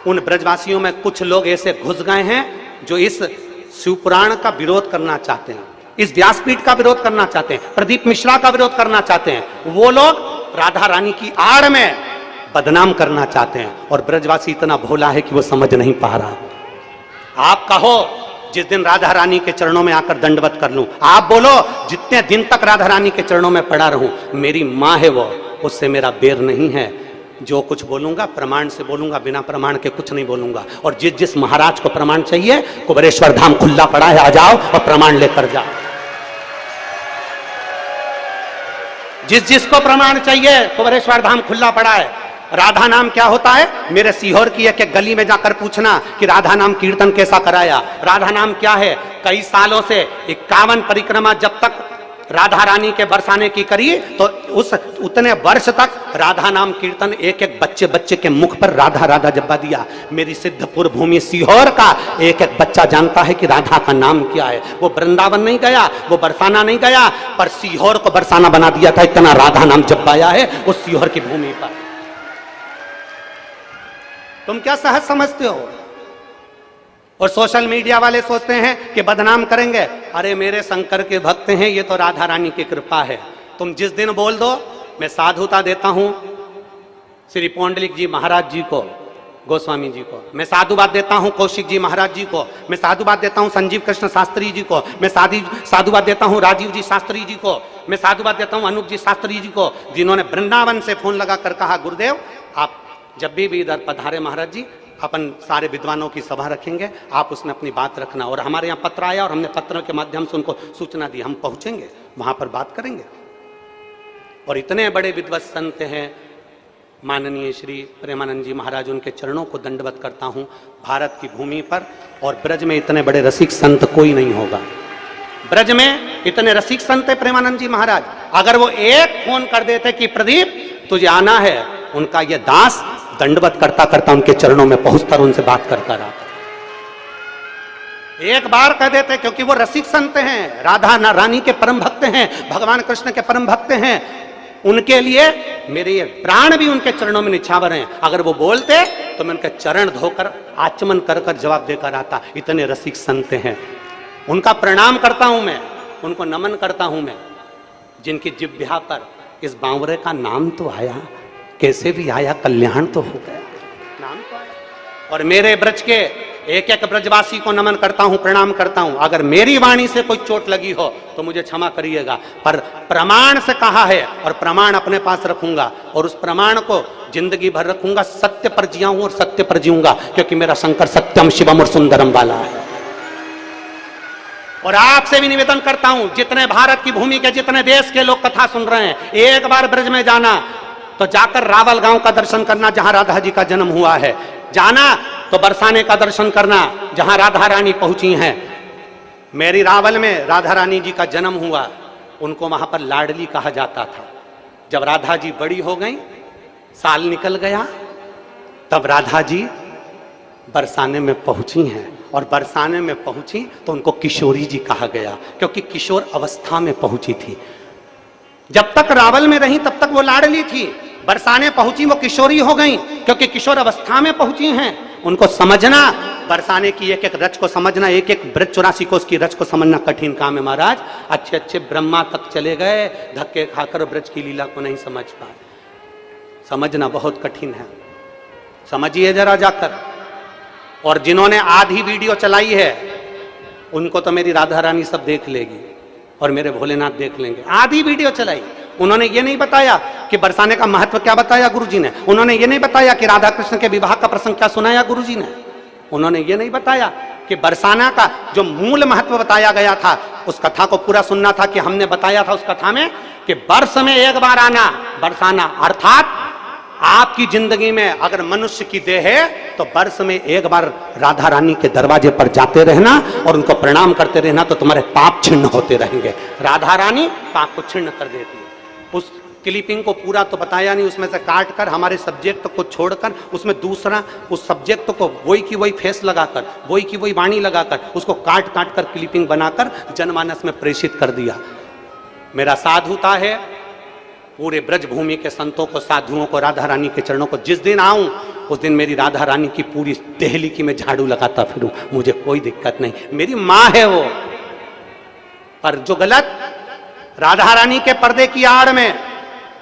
उन ब्रजवासियों में कुछ लोग ऐसे घुस गए हैं जो इस शिवपुराण का विरोध करना चाहते हैं, इस व्यासपीठ का विरोध करना चाहते हैं, प्रदीप मिश्रा का विरोध करना चाहते हैं। वो लोग राधा रानी की आड़ में बदनाम करना चाहते हैं और ब्रजवासी इतना भोला है कि वो समझ नहीं पा रहा। आप कहो जिस दिन राधा रानी के चरणों में आकर दंडवत कर लूं, आप बोलो जितने दिन तक राधा रानी के चरणों में पड़ा रहूं, मेरी मां है वो, उससे मेरा बैर नहीं है। जो कुछ बोलूंगा प्रमाण से बोलूंगा, बिना प्रमाण के कुछ नहीं बोलूंगा। और जिस जिस महाराज को प्रमाण चाहिए, कुबेरेश्वर धाम खुला पड़ा है, आ जाओ और प्रमाण लेकर जाओ। जिस जिसको प्रमाण चाहिए, कुबेरेश्वर धाम खुला पड़ा है। राधा नाम क्या होता है? मेरे सीहोर की एक गली में जाकर पूछना कि राधा नाम कीर्तन कैसा कराया। राधा नाम क्या है? कई सालों से 51 परिक्रमा जब तक राधा रानी के बरसाने की करी, तो उस उतने वर्ष तक राधा नाम कीर्तन एक एक बच्चे बच्चे के मुख पर राधा राधा जब्बा दिया। मेरी सिद्धपुर भूमि सीहोर का एक एक बच्चा जानता है कि राधा का नाम क्या है। वो वृंदावन नहीं गया, वो बरसाना नहीं गया, पर सीहोर को बरसाना बना दिया था। इतना राधा नाम जब्बाया है उस सीहोर की भूमि पर। तुम क्या सहज समझते हो? और सोशल मीडिया वाले सोचते हैं कि बदनाम करेंगे। अरे मेरे शंकर के भक्त हैं, ये तो राधा रानी की कृपा है। तुम जिस दिन बोल दो, मैं साधुता देता हूं श्री पौंडलिक जी महाराज जी को, गोस्वामी जी को, मैं साधुवाद देता हूं कौशिक जी महाराज जी को, मैं साधुवाद देता हूं संजीव कृष्ण शास्त्री जी को, मैं साधुवाद देता हूं राजीव जी शास्त्री जी को, मैं साधुवाद देता हूं अनूप जी शास्त्री जी को, जिन्होंने वृंदावन से फोन लगाकर कहा गुरुदेव आप जब भी इधर पधारे महाराज जी, अपन सारे विद्वानों की सभा रखेंगे, आप उसमें अपनी बात रखना। और हमारे यहाँ पत्र आया और हमने पत्रों के माध्यम से उनको सूचना दी, हम पहुंचेंगे, वहां पर बात करेंगे। और इतने बड़े विद्वत संत हैं माननीय श्री प्रेमानंद जी महाराज, उनके चरणों को दंडवत करता हूं। भारत की भूमि पर और ब्रज में इतने बड़े रसिक संत कोई नहीं होगा। ब्रज में इतने रसिक संत है प्रेमानंद जी महाराज, अगर वो एक फोन कर देते कि प्रदीप तुझे आना है, उनका ये दास दंडवत करता करता उनके चरणों में पहुंचता और उनसे बात करता रहा। एक बार कह देते, क्योंकि वो रसिक संत हैं, राधा रानी के परम भक्त हैं, भगवान कृष्ण के परम भक्त हैं। उनके लिए मेरे ये प्राण भी उनके चरणों में निछावर हैं। अगर वो बोलते तो मैं उनके चरण धोकर आचमन कर कर जवाब देकर आता। इतने रसिक संत हैं, उनका प्रणाम करता हूं मैं, उनको नमन करता हूं मैं, जिनकी जिह्वा पर इस बावरे का नाम तो आया, कैसे भी आया, कल्याण तो हो गया, नाम तो आया। और मेरे ब्रज के एक एक ब्रजवासी को नमन करता हूं, प्रणाम करता हूं। अगर मेरी वाणी से कोई चोट लगी हो तो मुझे क्षमा करिएगा, पर प्रमाण से कहा है और प्रमाण अपने पास रखूंगा और उस प्रमाण को जिंदगी भर रखूंगा। सत्य पर जिया हूं और सत्य पर जीऊंगा, क्योंकि मेरा शंकर सत्यम शिवम और सुंदरम वाला है। और आपसे भी निवेदन करता हूं, जितने भारत की भूमि के जितने देश के लोग कथा सुन रहे हैं, एक बार ब्रज में जाना तो जाकर रावल गांव का दर्शन करना, जहां राधा जी का जन्म हुआ है। जाना तो बरसाने का दर्शन करना, जहां राधा रानी पहुंची हैं। मेरी रावल में राधा रानी जी का जन्म हुआ, उनको वहां पर लाडली कहा जाता था। जब राधा जी बड़ी हो गई, साल निकल गया, तब राधा जी बरसाने में पहुंची हैं, और बरसाने में पहुंची तो उनको किशोरी जी कहा गया, क्योंकि किशोर अवस्था में पहुंची थी। जब तक रावल में रही तब तक वो लाडली थी, बरसाने पहुंची वो किशोरी हो गई, क्योंकि किशोर अवस्था में पहुंची हैं। उनको समझना, बरसाने की एक एक रच को समझना, एक एक ब्रज 84 को उसकी रच को समझना कठिन काम है महाराज। अच्छे अच्छे ब्रह्मा तक चले गए, धक्के खाकर ब्रज की लीला को नहीं समझ पाए। समझना बहुत कठिन है, समझिए जरा जाकर। और जिन्होंने आधी वीडियो चलाई है उनको तो मेरी राधा रानी सब देख लेगी और मेरे भोलेनाथ देख लेंगे। आधी वीडियो चलाई, उन्होंने ये नहीं बताया कि बरसाने का महत्व क्या बताया गुरुजी ने, उन्होंने ये नहीं बताया कि राधा कृष्ण के विवाह का प्रसंग क्या सुनाया गुरुजी ने, उन्होंने ये नहीं बताया कि बरसाना का जो मूल महत्व बताया गया था, उस कथा को पूरा सुनना था। कि हमने बताया था उस कथा में कि वर्ष में एक बार आना बरसाना, अर्थात आपकी जिंदगी में अगर मनुष्य की देह है तो वर्ष में एक बार राधा रानी के दरवाजे पर जाते रहना और उनको प्रणाम करते रहना, तो तुम्हारे पाप छिन्न होते रहेंगे। राधा रानी पाप को छिन्न कर देती है। उस क्लिपिंग को पूरा तो बताया नहीं, उसमें से काट कर, हमारे सब्जेक्ट को छोड़कर उसमें दूसरा, उस सब्जेक्ट को वही की वही फेस लगाकर, वही की वही वाणी लगाकर, उसको काट काट कर क्लिपिंग बनाकर जनमानस में प्रेषित कर दिया। मेरा साधुता है पूरे ब्रज भूमि के संतों को, साधुओं को, राधा रानी के चरणों को, जिस दिन आऊं उस दिन मेरी राधा रानी की पूरी देहली की मैं झाड़ू लगाता फिरूं, मुझे कोई दिक्कत नहीं। मेरी माँ है वो। पर जो गलत राधा रानी के पर्दे की आड़ में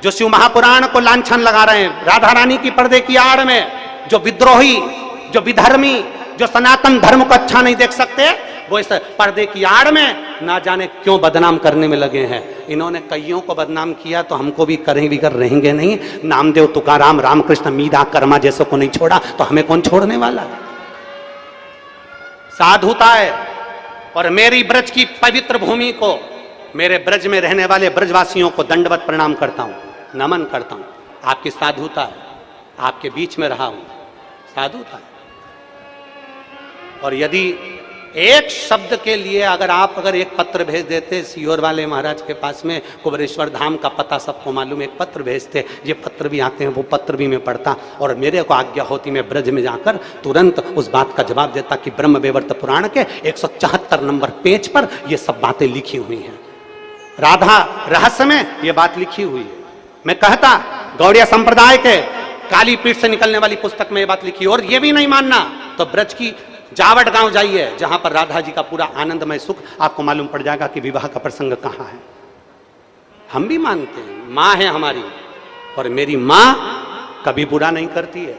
जो शिव महापुराण को लांछन लगा रहे हैं, राधा रानी की पर्दे की आड़ में जो विद्रोही, जो विधर्मी, जो सनातन धर्म को अच्छा नहीं देख सकते, वो इस पर्दे की आड़ में ना जाने क्यों बदनाम करने में लगे हैं। इन्होंने कईयों को बदनाम किया तो हमको भी करें भी कर रहेंगे नहीं। नामदेव, तुकाराम, रामकृष्ण, मीरा, कर्मा जैसों को नहीं छोड़ा तो हमें कौन छोड़ने वाला है। साधुता है। और मेरी ब्रज की पवित्र भूमि को, मेरे ब्रज में रहने वाले ब्रजवासियों को दंडवत प्रणाम करता हूं, नमन करता हूं। आपकी साधुता है, आपके बीच में रहा हूं, साधुता है। और यदि एक शब्द के लिए अगर एक पत्र भेज देते सीहोर वाले महाराज के पास में, कुबरेश्वर धाम का पता सबको मालूम, एक पत्र भेजते, ये पत्र भी आते हैं, वो पत्र भी मैं पढ़ता और मेरे को आज्ञा होती मैं ब्रज में जाकर तुरंत उस बात का जवाब देता कि ब्रह्म वैवर्त पुराण के 174 नंबर पेज पर ये सब बातें लिखी हुई हैं। राधा रहस्य में ये बात लिखी हुई है। मैं कहता गौड़िया संप्रदाय के काली पीठ से निकलने वाली पुस्तक में ये बात लिखी। और ये भी नहीं मानना तो ब्रज की जावट गांव जाइए, जहां पर राधा जी का पूरा आनंदमय सुख आपको मालूम पड़ जाएगा कि विवाह का प्रसंग कहां है। हम भी मानते हैं, मां है हमारी, और मेरी मां कभी बुरा नहीं करती है।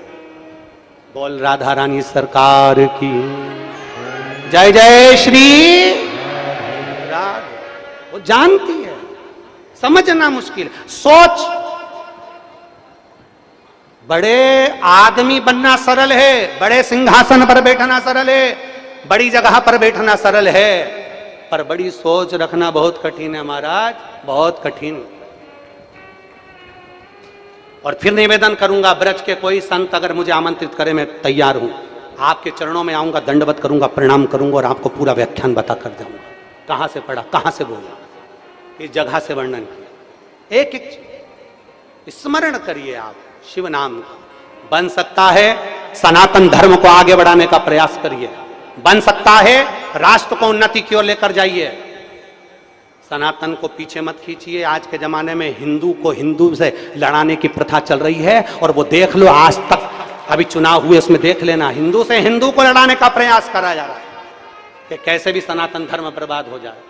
बोल राधा रानी सरकार की जय। जय श्री राधा। वो जानती है, समझना मुश्किल। सोच, बड़े आदमी बनना सरल है, बड़े सिंहासन पर बैठना सरल है, बड़ी जगह पर बैठना सरल है, पर बड़ी सोच रखना बहुत कठिन है महाराज, बहुत कठिन। और फिर निवेदन करूंगा, ब्रज के कोई संत अगर मुझे आमंत्रित करे मैं तैयार हूं, आपके चरणों में आऊंगा, दंडवत करूंगा, प्रणाम करूंगा और आपको पूरा व्याख्यान बता कर जाऊंगा, कहां से पढ़ा, कहां से बोला, इस जगह से वर्णन किया। एक एक स्मरण करिए आप शिव नाम का। बन सकता है सनातन धर्म को आगे बढ़ाने का प्रयास करिए, बन सकता है राष्ट्र को उन्नति की ओर लेकर जाइए। सनातन को पीछे मत खींचिए। आज के जमाने में हिंदू को हिंदू से लड़ाने की प्रथा चल रही है और वो देख लो, आज तक अभी चुनाव हुए उसमें देख लेना, हिंदू से हिंदू को लड़ाने का प्रयास करा जा रहा है कि कैसे भी सनातन धर्म बर्बाद हो जाए,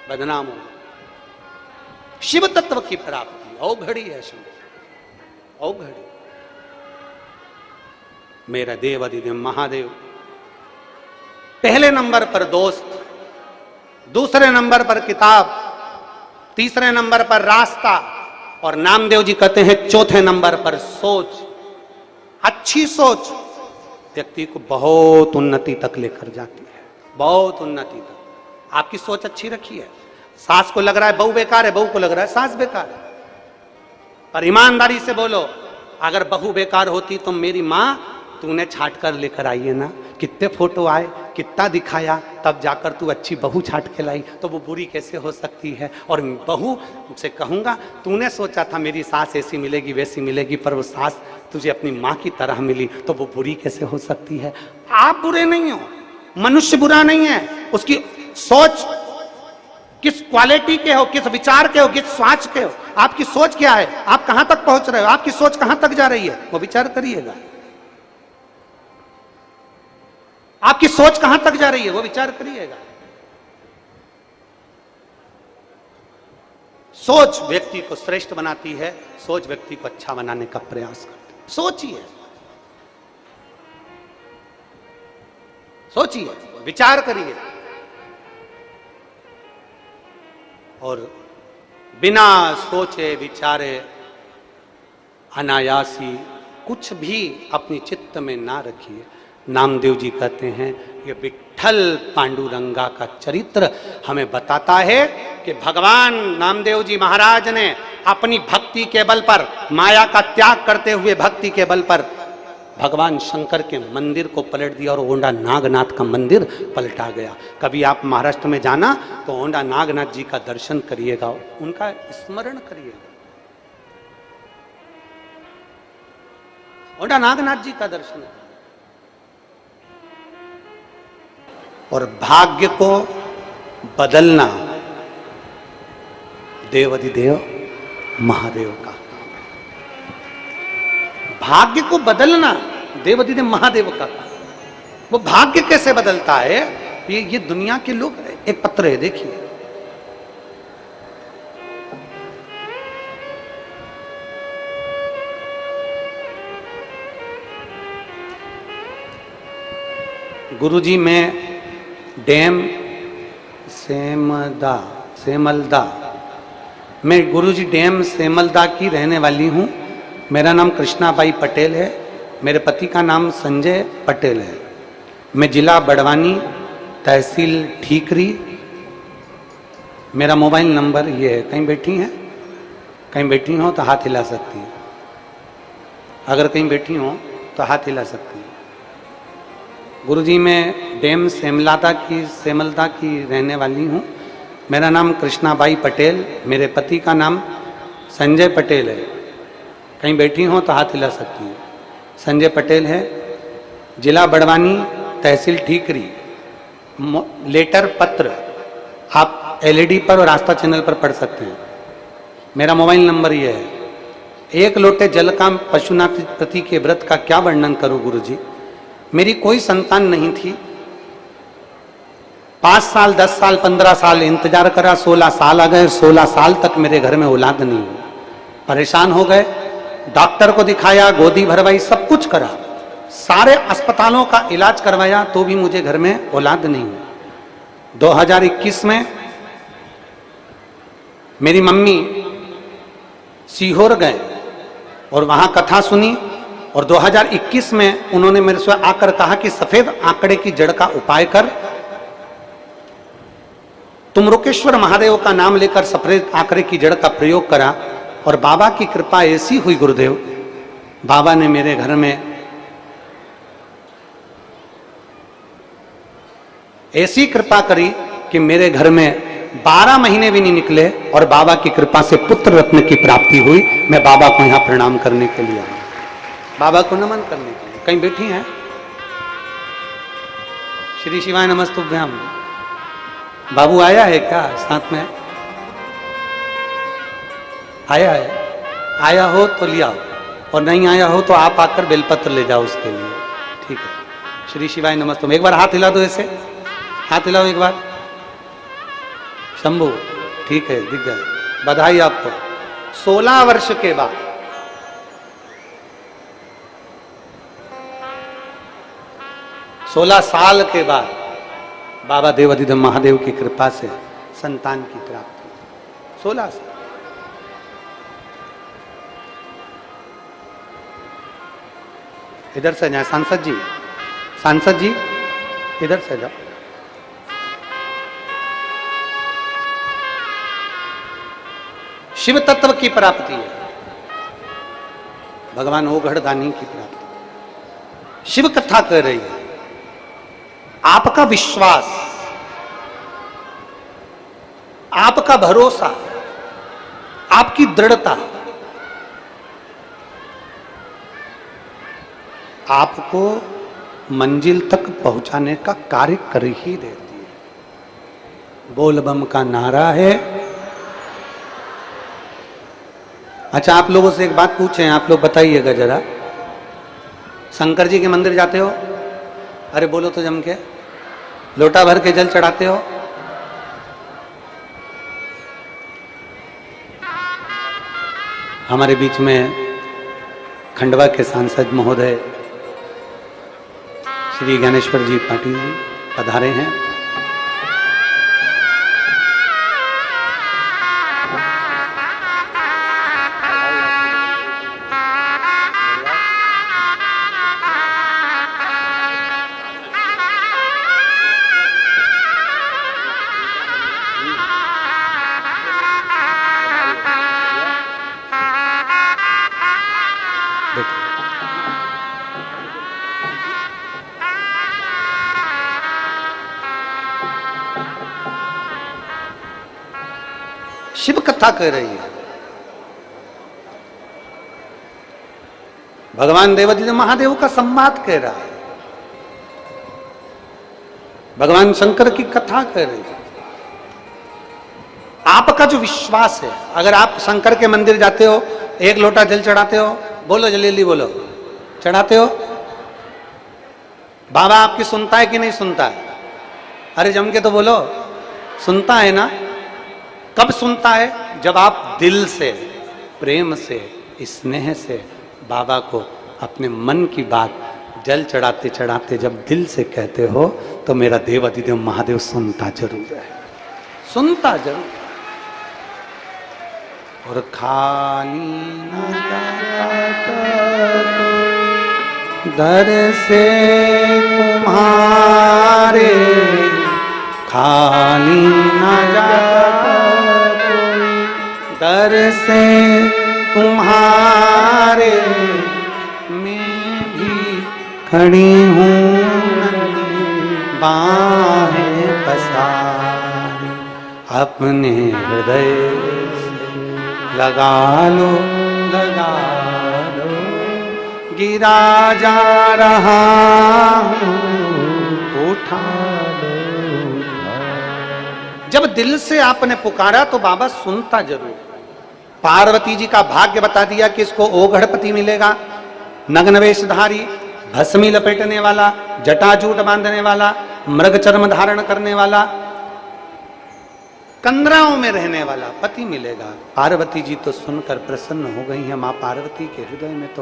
बदनाम हो। शिव तत्व की प्राप्ति औघड़ी है, शिव औघड़ी। मेरा देव अधिदेव महादेव पहले नंबर पर दोस्त, दूसरे नंबर पर किताब, तीसरे नंबर पर रास्ता, और नामदेव जी कहते हैं चौथे नंबर पर सोच। अच्छी सोच व्यक्ति को बहुत उन्नति तक लेकर जाती है, बहुत उन्नति तक। आपकी सोच अच्छी रखिए। सास को लग रहा है बहू बेकार है, बहू को लग रहा है सास बेकार है, पर ईमानदारी से बोलो, अगर बहू बेकार होती तो मेरी माँ तूने छाट कर लेकर आई है ना, कितने फोटो आए, कितना दिखाया, तब जाकर तू अच्छी बहू छाट के लाई, तो वो बुरी कैसे हो सकती है। और बहू से कहूंगा तूने सोचा था मेरी सास ऐसी मिलेगी वैसी मिलेगी, पर वो सास तुझे अपनी माँ की तरह मिली, तो वो बुरी कैसे हो सकती है। आप बुरे नहीं हो, मनुष्य बुरा नहीं है, उसकी सोच किस क्वालिटी के हो, किस विचार के हो, किस सोच के हो, आपकी सोच क्या है, आप कहां तक पहुंच रहे हो, आपकी सोच कहां तक जा रही है, वो विचार करिएगा। आपकी सोच कहां तक जा रही है वो विचार करिएगा। सोच व्यक्ति को श्रेष्ठ बनाती है, सोच व्यक्ति को अच्छा बनाने का प्रयास करती है। सोचिए, सोचिए, विचार करिए, और बिना सोचे विचारे अनायासी कुछ भी अपनी चित्त में ना रखिए। नामदेव जी कहते हैं ये विठ्ठल पांडुरंगा का चरित्र हमें बताता है कि भगवान नामदेव जी महाराज ने अपनी भक्ति के बल पर, माया का त्याग करते हुए भक्ति के बल पर भगवान शंकर के मंदिर को पलट दिया और ओंडा नागनाथ का मंदिर पलटा गया। कभी आप महाराष्ट्र में जाना तो ओंडा नागनाथ जी का दर्शन करिएगा, उनका स्मरण करिएगा, ओंडा नागनाथ जी का दर्शन। और भाग्य को बदलना देवाधिदेव महादेव का काम है। भाग्य को बदलना देवाधिदेव महादेव का काम। वो भाग्य कैसे बदलता है, ये दुनिया के लोग, एक पत्र है देखिए, गुरुजी में डैम सेमलदा, मैं गुरुजी डैम सेमलदा की रहने वाली हूँ। मेरा नाम कृष्णाबाई पटेल है, मेरे पति का नाम संजय पटेल है। मैं जिला बड़वानी, तहसील ठीकरी। मेरा मोबाइल नंबर ये है। कहीं बैठी हैं, कहीं बैठी हो तो हाथ हिला सकती हैं, अगर कहीं बैठी हो तो हाथ हिला सकती हैं। गुरुजी मैं डैम सेमलदा की रहने वाली हूँ। मेरा नाम कृष्णाबाई पटेल, मेरे पति का नाम संजय पटेल है। कहीं बैठी हो तो हाथ हिला सकती हैं। संजय पटेल है, जिला बड़वानी, तहसील ठीकरी। लेटर पत्र आप एलईडी पर और आस्था चैनल पर पढ़ सकते हैं। मेरा मोबाइल नंबर ये है। एक लोटे जल का पशुनाथ पति के व्रत का क्या वर्णन करूं गुरुजी। मेरी कोई संतान नहीं थी। 5 साल, 10 साल, 15 साल इंतजार करा, 16 साल आ गए, 16 साल तक मेरे घर में औलाद नहीं हुई। परेशान हो गए, डॉक्टर को दिखाया, गोदी भरवाई, सब कुछ करा, सारे अस्पतालों का इलाज करवाया, तो भी मुझे घर में औलाद नहीं हुई। 2021 में मेरी मम्मी सीहोर गए और वहां कथा सुनी, और 2021 में उन्होंने मेरे से आकर कहा कि सफेद आंकड़े की जड़ का उपाय कर, तुम रुकेश्वर महादेव का नाम लेकर सफेद आंकड़े की जड़ का प्रयोग करा और बाबा की कृपा ऐसी हुई गुरुदेव, बाबा ने मेरे घर में ऐसी कृपा करी कि मेरे घर में 12 महीने भी नहीं निकले और बाबा की कृपा से पुत्र रत्न की प्राप्ति हुई। मैं बाबा को यहां प्रणाम करने के लिए आया, बाबा को नमन करने के लिए। कहीं बैठी हैं? श्री शिवाय नमस्तुभ्याम। बाबू आया है क्या साथ में? आया है? आया हो तो लिया, और नहीं आया हो तो आप आकर बेलपत्र ले जाओ उसके लिए। ठीक है, श्री शिवाय नमस्तुभ्याम। एक बार हाथ हिला दो, ऐसे हाथ हिलाओ एक बार। शंभू, ठीक है, दिख गए, बधाई आपको। 16 वर्ष के बाद 16 साल के बाद बाबा देवाधिदेव महादेव की कृपा से संतान की प्राप्ति। 16 साल। इधर से जाए सांसद जी, सांसद जी इधर से जाओ। शिव तत्व की प्राप्ति है, भगवान ओघड़दानी की प्राप्ति। शिव कथा कर रही है। आपका विश्वास, आपका भरोसा, आपकी दृढ़ता आपको मंजिल तक पहुंचाने का कार्य कर ही देती है। बोल बम का नारा है। अच्छा, आप लोगों से एक बात पूछें, आप लोग बताइएगा जरा, शंकर जी के मंदिर जाते हो? अरे बोलो तो जम के। लोटा भर के जल चढ़ाते हो? हमारे बीच में खंडवा के सांसद महोदय श्री ज्ञानेश्वर जी पाटिल जी पधारे हैं। शिव कथा कह रही है। भगवान देवाधिदेव महादेव का संवाद कह रहा है। भगवान शंकर की कथा कह रही है। आपका जो विश्वास है, अगर आप शंकर के मंदिर जाते हो, एक लोटा जल चढ़ाते हो, बोलो जल्दी बोलो, चढ़ाते हो, बाबा आपकी सुनता है कि नहीं सुनता है? अरे जम के तो बोलो, सुनता है ना? कब सुनता है? जब आप दिल से, प्रेम से, स्नेह से बाबा को अपने मन की बात जल चढ़ाते चढ़ाते जब दिल से कहते हो, तो मेरा देवाधिदेव महादेव सुनता जरूर है, सुनता जरूर। और खाली न जाता दर से तुम्हारे, खाली न जाता दर से तुम्हारे, मैं भी खड़ी हूँ बाहें पसारे, अपने हृदय से लगा लो, लगा लो, गिरा जा रहा हूँ, उठा लो। जब दिल से आपने पुकारा तो बाबा सुनता जरूर। पार्वती जी का भाग्य बता दिया कि इसको ओघड़पति मिलेगा, नग्न वेशधारी, भस्मी लपेटने वाला, जटाजूट बांधने वाला, मृग चर्म धारण करने वाला, कंदराओं में रहने वाला पति मिलेगा। पार्वती जी तो सुनकर प्रसन्न हो गई हैं। माँ पार्वती के हृदय में तो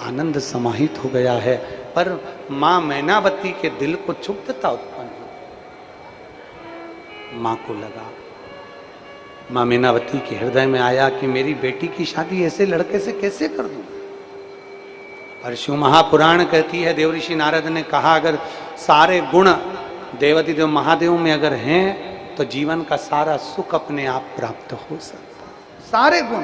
आनंद समाहित हो गया है, पर माँ मैनावती के दिल को क्षुब्धता उत्पन्न हो। माँ को लगा, माँ मीनावती के हृदय में आया कि मेरी बेटी की शादी ऐसे लड़के से कैसे कर दूं। और शिव महापुराण कहती है, देवऋषि नारद ने कहा, अगर सारे गुण देवाधिदेव महादेव में अगर हैं तो जीवन का सारा सुख अपने आप प्राप्त हो सकता। सारे गुण,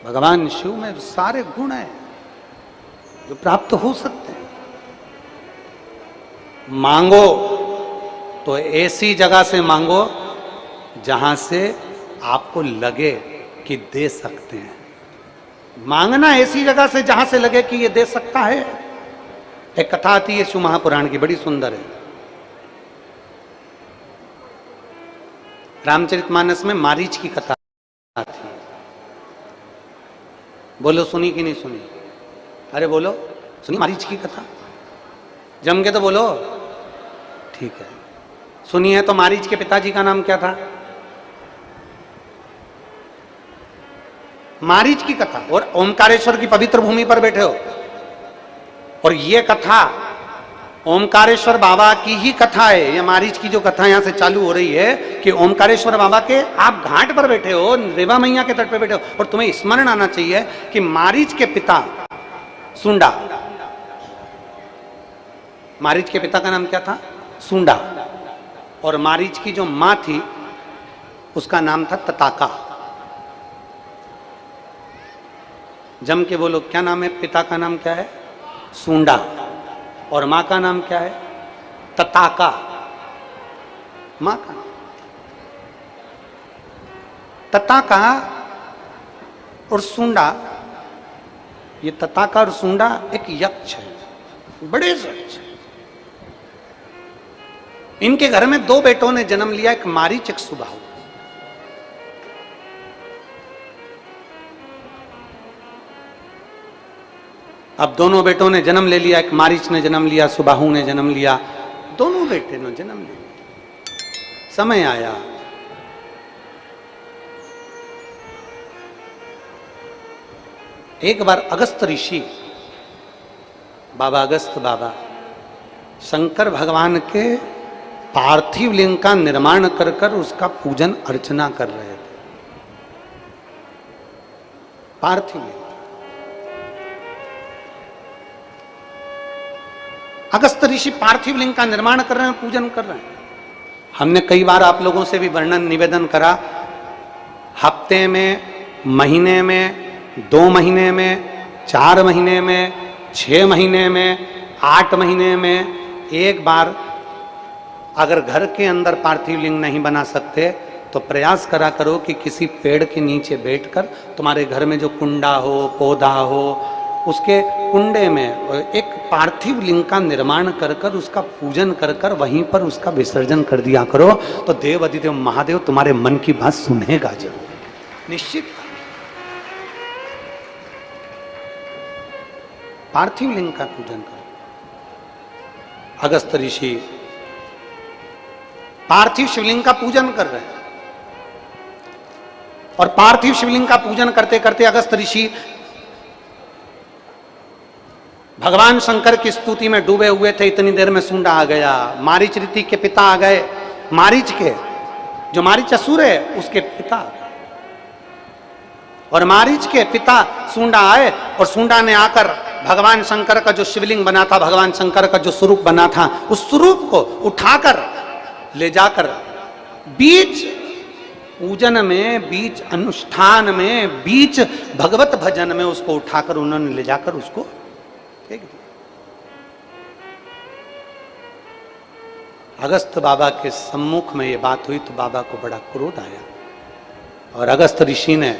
भगवान शिव में सारे गुण हैं जो प्राप्त हो सकते हैं। मांगो तो ऐसी जगह से मांगो जहां से आपको लगे कि दे सकते हैं। मांगना ऐसी जगह से जहां से लगे कि ये दे सकता है। एक कथा आती है शिव महापुराण की, बड़ी सुंदर है। रामचरितमानस में मारीच की कथा आती है। बोलो सुनी कि नहीं सुनी? अरे बोलो, सुनी मारीच की कथा? जम के तो बोलो। ठीक है, सुनी है तो मारीच के पिताजी का नाम क्या था? मारीच की कथा। और ओमकारेश्वर की पवित्र भूमि पर बैठे हो और ये कथा ओमकारेश्वर बाबा की ही कथा है। ये मारीच की जो कथा यहां से चालू हो रही है कि ओमकारेश्वर बाबा के आप घाट पर बैठे हो, रेवा मैया के तट पर बैठे हो और तुम्हें स्मरण आना चाहिए कि मारीच के पिता सुंडा, मारीच के पिता का नाम क्या था? सुंडा। और मारीच की जो मां थी उसका नाम था तताका। जम के बोलो, क्या नाम है? पिता का नाम क्या है? सुंडा। और मां का नाम क्या है? तताका। मां का तताका और सुंडा, ये तताका और सुंडा एक यक्ष है, बड़े यक्ष। इनके घर में दो बेटों ने जन्म लिया, एक मारीच एक सुबाहु। अब दोनों बेटों ने जन्म ले लिया, एक मारीच ने जन्म लिया, सुबाहु ने जन्म लिया, दोनों बेटे ने जन्म लिया। समय आया एक बार अगस्त ऋषि, बाबा अगस्त बाबा शंकर भगवान के पार्थिव लिंग का निर्माण कर कर उसका पूजन अर्चना कर रहे थे। पार्थिव लिंग, अगस्त ऋषि पार्थिव लिंग का निर्माण कर रहे हैं, पूजन कर रहे हैं। हमने कई बार आप लोगों से भी वर्णन निवेदन करा, हफ्ते में, महीने में, 2 महीने में, 4 महीने में, 6 महीने में, 8 महीने में एक बार अगर घर के अंदर पार्थिव लिंग नहीं बना सकते तो प्रयास करा करो कि किसी पेड़ के नीचे बैठकर तुम्हारे घर में जो कुंडा हो, पौधा हो, उसके कुंडे में एक पार्थिव लिंग का निर्माण कर कर उसका पूजन कर कर वहीं पर उसका विसर्जन कर दिया करो, तो देव अधिदेव महादेव तुम्हारे मन की बात सुनेगा जरूर, निश्चित। पार्थिव लिंग का पूजन करो। अगस्त ऋषि पार्थिव शिवलिंग का पूजन कर रहे हैं और पार्थिव शिवलिंग का पूजन करते करते अगस्त ऋषि भगवान शंकर की स्तुति में डूबे हुए थे। इतनी देर में सुंडा आ गया, मारीच ऋषि के पिता आ गए, मारीच के जो मारीच असुर है उसके पिता, और मारीच के पिता सुंडा आए और सुंडा ने आकर भगवान शंकर का जो शिवलिंग बना था, भगवान शंकर का जो स्वरूप बना था, उस स्वरूप को उठाकर ले जाकर बीच पूजन में, बीच अनुष्ठान में, बीच भगवत भजन में उसको उठाकर उन्होंने ले जाकर उसको फेंक दिया। अगस्त बाबा के सम्मुख में ये बात हुई तो बाबा को बड़ा क्रोध आया और अगस्त ऋषि ने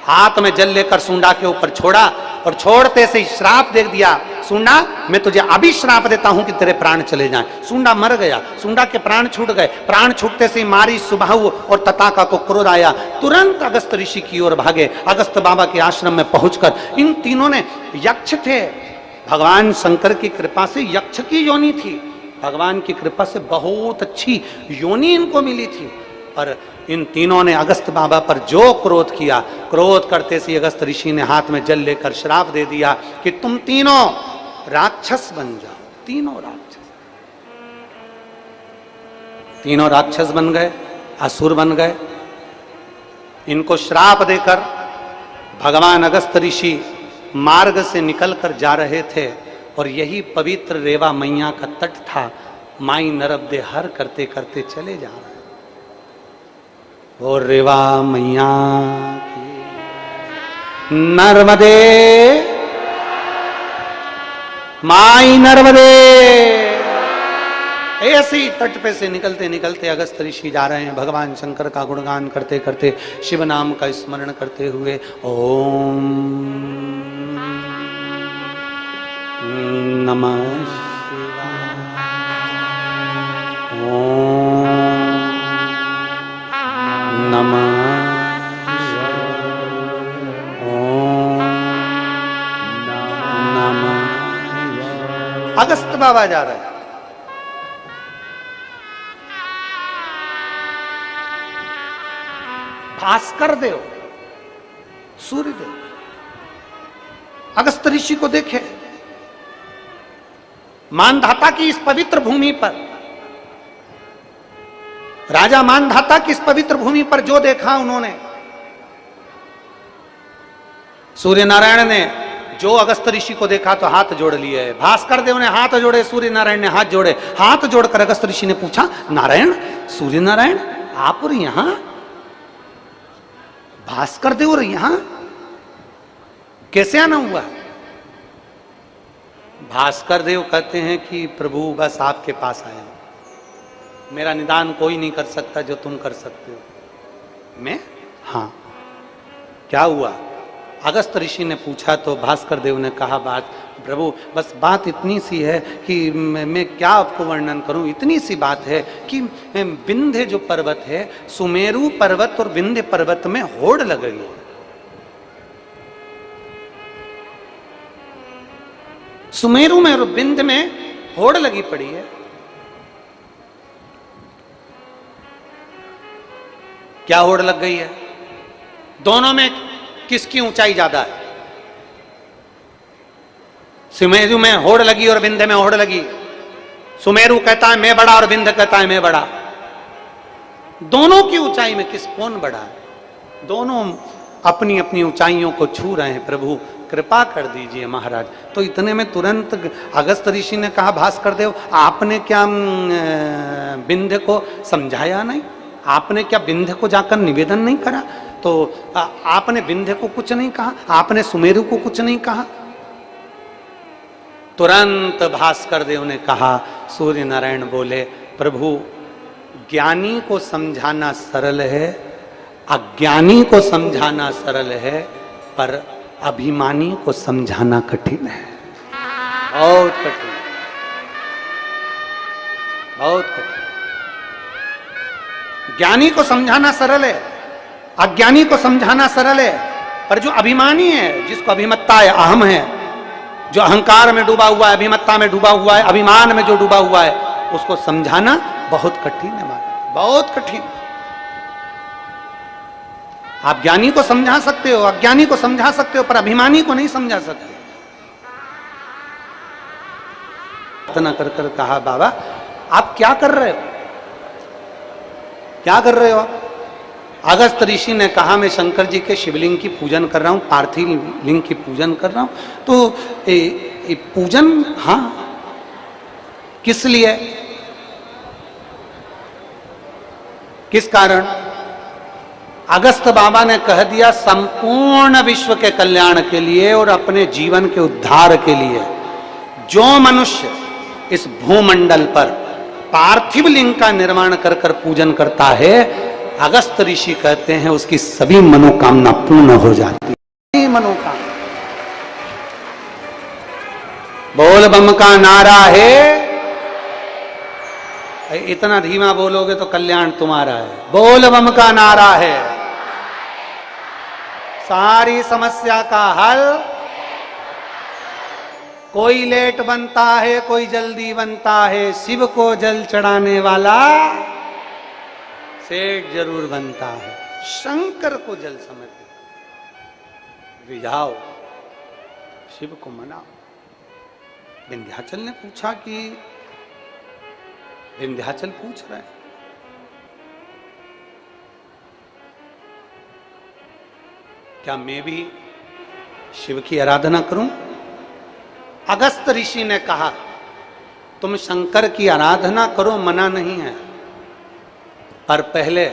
हाथ में जल लेकर सुंडा के ऊपर छोड़ा और छोड़ते से ही श्राप दे दिया, सुंडा मैं तुझे अभी श्राप देता हूं कि तेरे प्राण चले जाएं। सुंडा मर गया, सुंडा के प्राण छूट गए। प्राण छूटते से ही मारी, सुबाहु और तताका को क्रोध आया, तुरंत अगस्त ऋषि की ओर भागे। अगस्त बाबा के आश्रम में पहुंचकर इन तीनों ने, यक्ष थे, भगवान शंकर की कृपा से यक्ष की योनि थी, भगवान की कृपा से बहुत अच्छी योनि इनको मिली थी, पर इन तीनों ने अगस्त बाबा पर जो क्रोध किया, क्रोध करते से अगस्त ऋषि ने हाथ में जल लेकर श्राप दे दिया कि तुम तीनों राक्षस बन जाओ। तीनों राक्षस बन गए, असुर बन गए। इनको श्राप देकर भगवान अगस्त ऋषि मार्ग से निकलकर जा रहे थे और यही पवित्र रेवा मैया का तट था। माई नर्मदे हर करते करते चले जा रहे और रेवा मैया की। नर्मदे माई नर्मदे। ऐसे ही तट पे से निकलते निकलते अगस्त ऋषि जा रहे हैं, भगवान शंकर का गुणगान करते करते, शिव नाम का स्मरण करते हुए। ओम नमः शिवाय, ओम नमः शिवाय, ओम नमः शिवाय। अगस्त बाबा जा रहे हैं। भास्कर देव, सूर्य देव अगस्त ऋषि को देखे। मानधाता की इस पवित्र भूमि पर, राजा मानधाता की इस पवित्र भूमि पर जो देखा उन्होंने, सूर्य नारायण ने जो अगस्त ऋषि को देखा तो हाथ जोड़ लिए। भास्कर देव ने हाथ जोड़े, सूर्य नारायण ने हाथ जोड़े। हाथ जोड़कर अगस्त ऋषि ने पूछा, नारायण, सूर्य नारायण आप और यहां? भास्कर देव और यहां कैसे आना हुआ? भास्कर देव कहते हैं कि प्रभु बस आपके पास आया, मेरा निदान कोई नहीं कर सकता जो तुम कर सकते हो। मैं? हाँ। क्या हुआ? अगस्त ऋषि ने पूछा तो भास्कर देव ने कहा, बात प्रभु बस बात इतनी सी है कि मैं क्या आपको वर्णन करूं। इतनी सी बात है कि विंध्य जो पर्वत है, सुमेरु पर्वत और विंध्य पर्वत में होड़ लग गई है। सुमेरु में और विंध्य में होड़ लगी पड़ी है। क्या होड़ लग गई है? दोनों में किसकी ऊंचाई ज्यादा है? सुमेरु में होड़ लगी और विंध्य में होड़ लगी। सुमेरु कहता है मैं बड़ा और विंध्य कहता है मैं बड़ा। दोनों की ऊंचाई में कौन बड़ा है? दोनों अपनी अपनी ऊंचाइयों को छू रहे हैं। प्रभु कृपा कर दीजिए महाराज। तो इतने में तुरंत अगस्त ऋषि ने कहा, भास्कर देव आपने क्या विंध्य को समझाया नहीं? आपने क्या विंध्य को जाकर निवेदन नहीं करा? तो आपने विंध्य को कुछ नहीं कहा, आपने सुमेरु को कुछ नहीं कहा। तुरंत भास्कर देव ने कहा, सूर्य नारायण बोले, प्रभु ज्ञानी को समझाना सरल है, अज्ञानी को समझाना सरल है, पर अभिमानी को समझाना कठिन है। बहुत कठिन, बहुत कठिन। ज्ञानी को समझाना सरल है, अज्ञानी को समझाना सरल है, पर जो अभिमानी है, जिसको अभिमत्ता है, अहम है, जो अहंकार में डूबा हुआ है, अभिमत्ता में डूबा हुआ है, अभिमान में जो डूबा हुआ है, उसको समझाना बहुत कठिन है महाराज, बहुत कठिन। आप ज्ञानी को समझा सकते हो, अज्ञानी को समझा सकते हो, पर अभिमानी को नहीं समझा सकते। इतना कर कर कहा, बाबा आप क्या कर रहे हो? क्या कर रहे हो आप? अगस्त ऋषि ने कहा, मैं शंकर जी के शिवलिंग की पूजन कर रहा हूं, पार्थिव लिंग की पूजन कर रहा हूं। तो पूजन, हाँ, किस लिए, किस कारण? अगस्त बाबा ने कह दिया, संपूर्ण विश्व के कल्याण के लिए और अपने जीवन के उद्धार के लिए जो मनुष्य इस भूमंडल पर पार्थिव लिंग का निर्माण कर कर पूजन करता है, अगस्त ऋषि कहते हैं उसकी सभी मनोकामना पूर्ण हो जाती है। मनोकामना, बोल बम का नारा है। इतना धीमा बोलोगे तो कल्याण तुम्हारा है। बोल बम का नारा है, सारी समस्या का हल। कोई लेट बनता है, कोई जल्दी बनता है, शिव को जल चढ़ाने वाला सेठ जरूर बनता है। शंकर को जल समर्पित रिझाओ, शिव को मनाओ। विंध्याचल ने पूछा कि, विंध्याचल पूछ रहे हैं, क्या मैं भी शिव की आराधना करूं? अगस्त ऋषि ने कहा, तुम शंकर की आराधना करो, मना नहीं है, पर पहले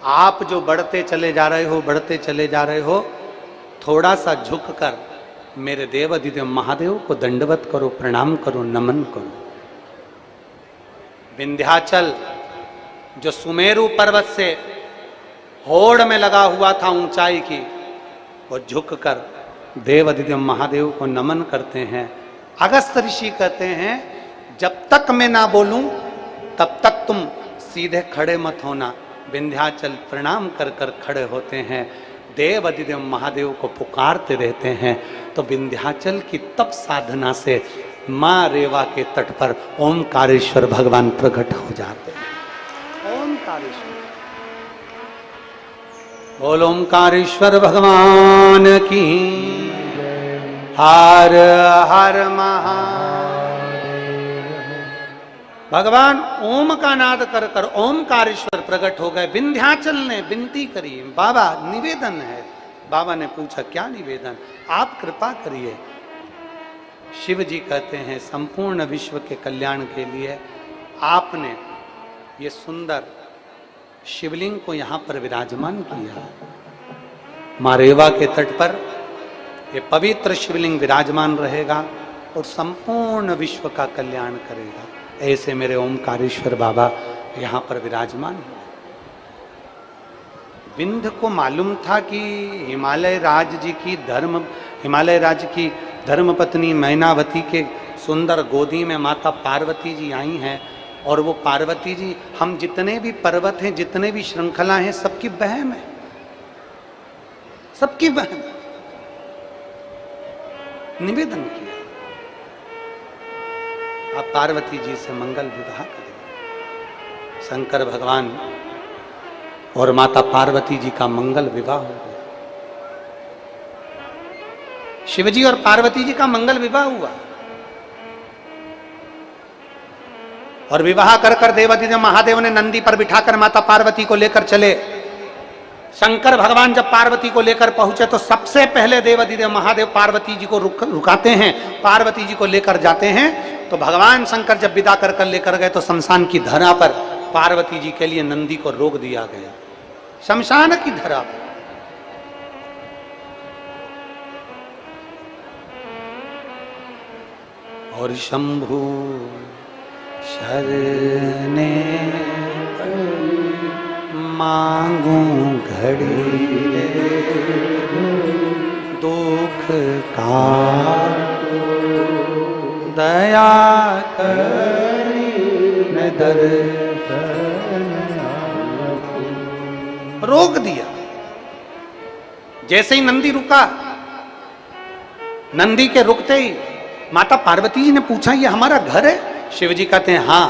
आप जो बढ़ते चले जा रहे हो, बढ़ते चले जा रहे हो, थोड़ा सा झुक कर मेरे देव अधिदेव महादेव को दंडवत करो, प्रणाम करो, नमन करो। विंध्याचल जो सुमेरु पर्वत से होड़ में लगा हुआ था ऊंचाई की, वो झुक कर देव अधिदेव महादेव को नमन करते हैं। अगस्त ऋषि कहते हैं जब तक मैं ना बोलूं तब तक तुम सीधे खड़े मत होना। विंध्याचल प्रणाम कर कर खड़े होते हैं, देव अधिदेव महादेव को पुकारते रहते हैं। तो विंध्याचल की तप साधना से माँ रेवा के तट पर ओमकारेश्वर भगवान प्रकट हो जाते हैं। ओमकारेश्वर, बोल ओमकारेश्वर भगवान की। हर हर महादेव। भगवान ओम का नाद कर कर ओमकारेश्वर प्रकट हो गए। विंध्याचल ने विनती करी, बाबा निवेदन है। बाबा ने पूछा क्या निवेदन? आप कृपा करिए। शिव जी कहते हैं संपूर्ण विश्व के कल्याण के लिए आपने ये सुंदर शिवलिंग को यहां पर विराजमान किया। मां रेवा के तट पर ये पवित्र शिवलिंग विराजमान रहेगा और संपूर्ण विश्व का कल्याण करेगा। ऐसे मेरे ओमकारेश्वर बाबा यहां पर विराजमान हुए। विंध्य को मालूम था कि हिमालय राज की धर्म पत्नी मैनावती के सुंदर गोदी में माता पार्वती जी आई हैं, और वो पार्वती जी हम जितने भी पर्वत हैं, जितने भी श्रृंखला हैं, सबकी बहन है, सबकी बहन। निवेदन किया आप पार्वती जी से मंगल विवाह करें। शंकर भगवान और माता पार्वती जी का मंगल विवाह हो गया। शिवजी और पार्वती जी का मंगल विवाह हुआ और विवाह कर कर देवाधिदेव महादेव ने नंदी पर बिठाकर माता पार्वती को लेकर चले। शंकर भगवान जब पार्वती को लेकर पहुंचे तो सबसे पहले देवाधिदेव महादेव पार्वती जी को रुकाते हैं, पार्वती जी को लेकर जाते हैं। तो भगवान शंकर जब विदा कर कर लेकर गए तो शमशान की धरा पर पार्वती जी के लिए नंदी को रोक दिया गया, शमशान की धरा पर। और शंभु शरणे मांगू घड़ी दुख का दया करी दर रोक दिया। जैसे ही नंदी रुका, नंदी के रुकते ही माता पार्वती जी ने पूछा ये हमारा घर है? शिव जी कहते हैं हाँ।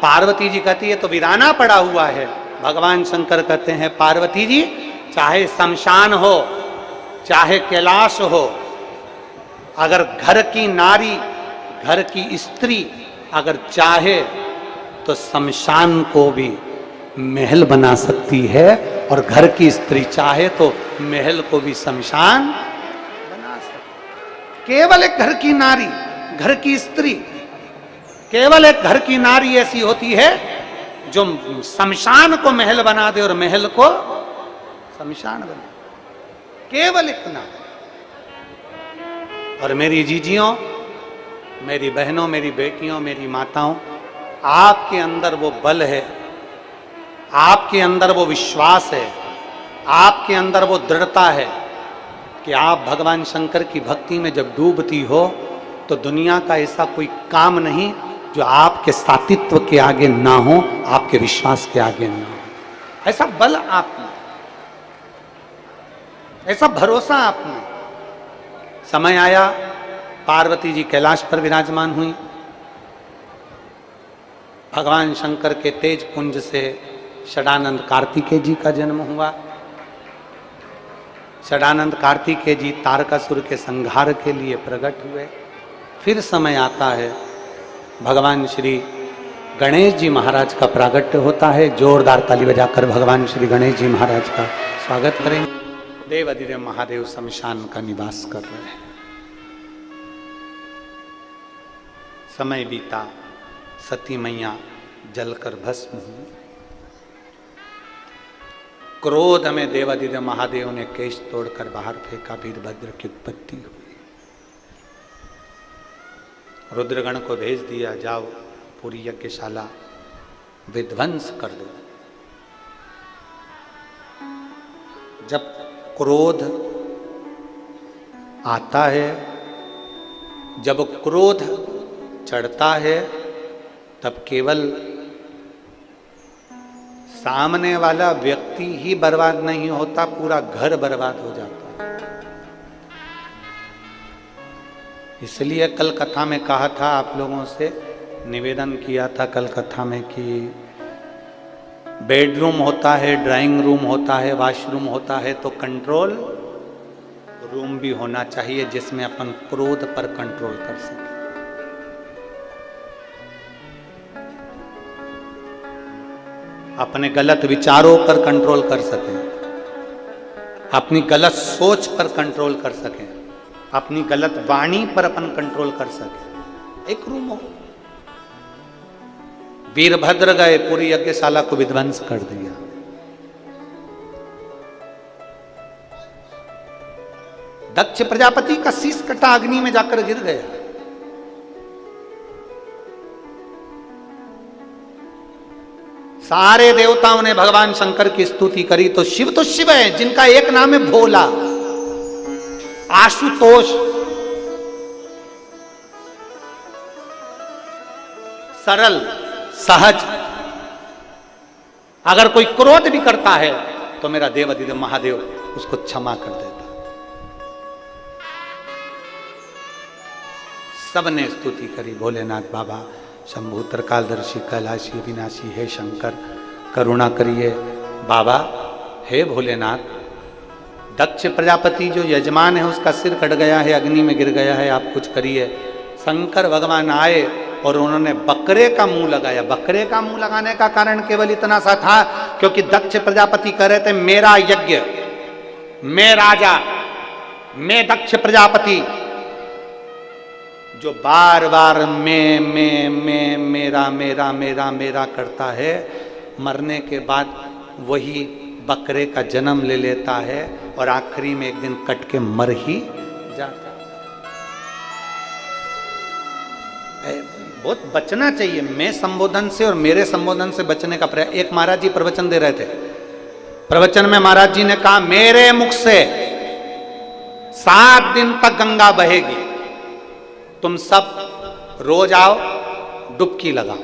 पार्वती जी कहती है तो वीराना पड़ा हुआ है। भगवान शंकर कहते हैं पार्वती जी चाहे शमशान हो चाहे कैलाश हो, अगर घर की नारी, घर की स्त्री अगर चाहे तो शमशान को भी महल बना सकती है, और घर की स्त्री चाहे तो महल को भी शमशान बना सकती। केवल एक घर की नारी, घर की स्त्री, केवल एक घर की नारी ऐसी होती है जो शमशान को महल बना दे और महल को शमशान बना दे। केवल एक नारी। और मेरी जीजियों, मेरी बहनों, मेरी बेटियों, मेरी माताओं, आपके अंदर वो बल है, आपके अंदर वो विश्वास है, आपके अंदर वो दृढ़ता है कि आप भगवान शंकर की भक्ति में जब डूबती हो तो दुनिया का ऐसा कोई काम नहीं जो आपके सातित्व के आगे ना हो, आपके विश्वास के आगे ना हो। ऐसा बल आप में, ऐसा भरोसा आप में। समय आया, पार्वती जी कैलाश पर विराजमान हुई। भगवान शंकर के तेज पुंज से षडानंद कार्तिकेय जी का जन्म हुआ। षडानंद कार्तिकेय जी तारकासुर के संहार के लिए प्रकट हुए। फिर समय आता है, भगवान श्री गणेश जी महाराज का प्रागट्य होता है। जोरदार ताली बजाकर भगवान श्री गणेश जी महाराज का स्वागत करें। देव अधिदेव महादेव शमशान का निवास कर रहे हैं। समय बीता, सती मैया जलकर भस्म हुई। क्रोध में देवादिदेव महादेव ने केश तोड़कर बाहर फेंका, वीरभद्र की उत्पत्ति हुई। रुद्रगण को भेज दिया, जाओ पूरी यज्ञशाला विध्वंस कर दो। जब क्रोध आता है, जब क्रोध चढ़ता है, तब केवल सामने वाला व्यक्ति ही बर्बाद नहीं होता, पूरा घर बर्बाद हो जाता है। इसलिए कल कथा में कहा था, आप लोगों से निवेदन किया था कल कथा में कि बेडरूम होता है, ड्राइंग रूम होता है, वॉशरूम होता है, तो कंट्रोल रूम भी होना चाहिए जिसमें अपन क्रोध पर कंट्रोल कर सके। अपने गलत विचारों पर कंट्रोल कर सकें, अपनी गलत सोच पर कंट्रोल कर सकें, अपनी गलत वाणी पर अपन कंट्रोल कर सकें। एक रूम हो। वीरभद्र गए, पूरी यज्ञशाला को विध्वंस कर दिया। दक्ष प्रजापति का शीश कटा अग्नि में जाकर गिर गया। सारे देवताओं ने भगवान शंकर की स्तुति करी, तो शिव है जिनका एक नाम है भोला, आशुतोष, सरल, सहज। अगर कोई क्रोध भी करता है तो मेरा देवादिदेव महादेव उसको क्षमा कर देता। सबने स्तुति करी, भोलेनाथ बाबा, शंभु त्रिकालदर्शी, कैलाशी, विनाशी, हे शंकर करुणा करिए। बाबा हे भोलेनाथ, दक्ष प्रजापति जो यजमान है उसका सिर कट गया है, अग्नि में गिर गया है, आप कुछ करिए। शंकर भगवान आए और उन्होंने बकरे का मुंह लगाया। बकरे का मुंह लगाने का कारण केवल इतना सा था क्योंकि दक्ष प्रजापति कह रहे थे मेरा यज्ञ, मैं राजा, मैं दक्ष प्रजापति, जो बार बार मैं मेरा मेरा मेरा मेरा करता है, मरने के बाद वही बकरे का जन्म ले लेता है और आखिरी में एक दिन कट के मर ही जाता है। बहुत बचना चाहिए मैं संबोधन से और मेरे संबोधन से बचने का प्रयास। एक महाराज जी प्रवचन दे रहे थे, प्रवचन में महाराज जी ने कहा मेरे मुख से 7 दिन तक गंगा बहेगी, तुम सब रोज आओ, डुबकी लगाओ।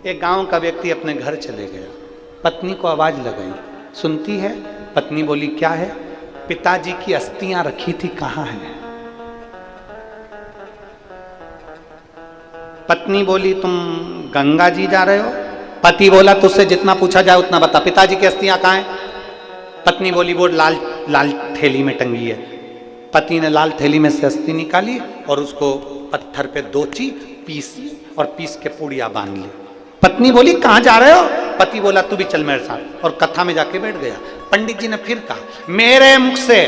एक गांव का व्यक्ति अपने घर चले गया, पत्नी को आवाज लगाई, सुनती है। पत्नी बोली क्या है? पिताजी की अस्थियां रखी थी, कहां है? पत्नी बोली तुम गंगा जी जा रहे हो? पति बोला तुझसे जितना पूछा जाए उतना बता, पिताजी की अस्थियां कहां हैं? पत्नी बोली वो लाल थैली में टंगी है। पति ने लाल थैली में से अस्थि निकाली और उसको पत्थर पे दोची, पीसी और पीस के पूड़िया बांध ली। पत्नी बोली कहां जा रहे हो? पति बोला तू भी चल मेरे साथ, और कथा में जाके बैठ गया। पंडित जी ने फिर कहा मेरे मुख से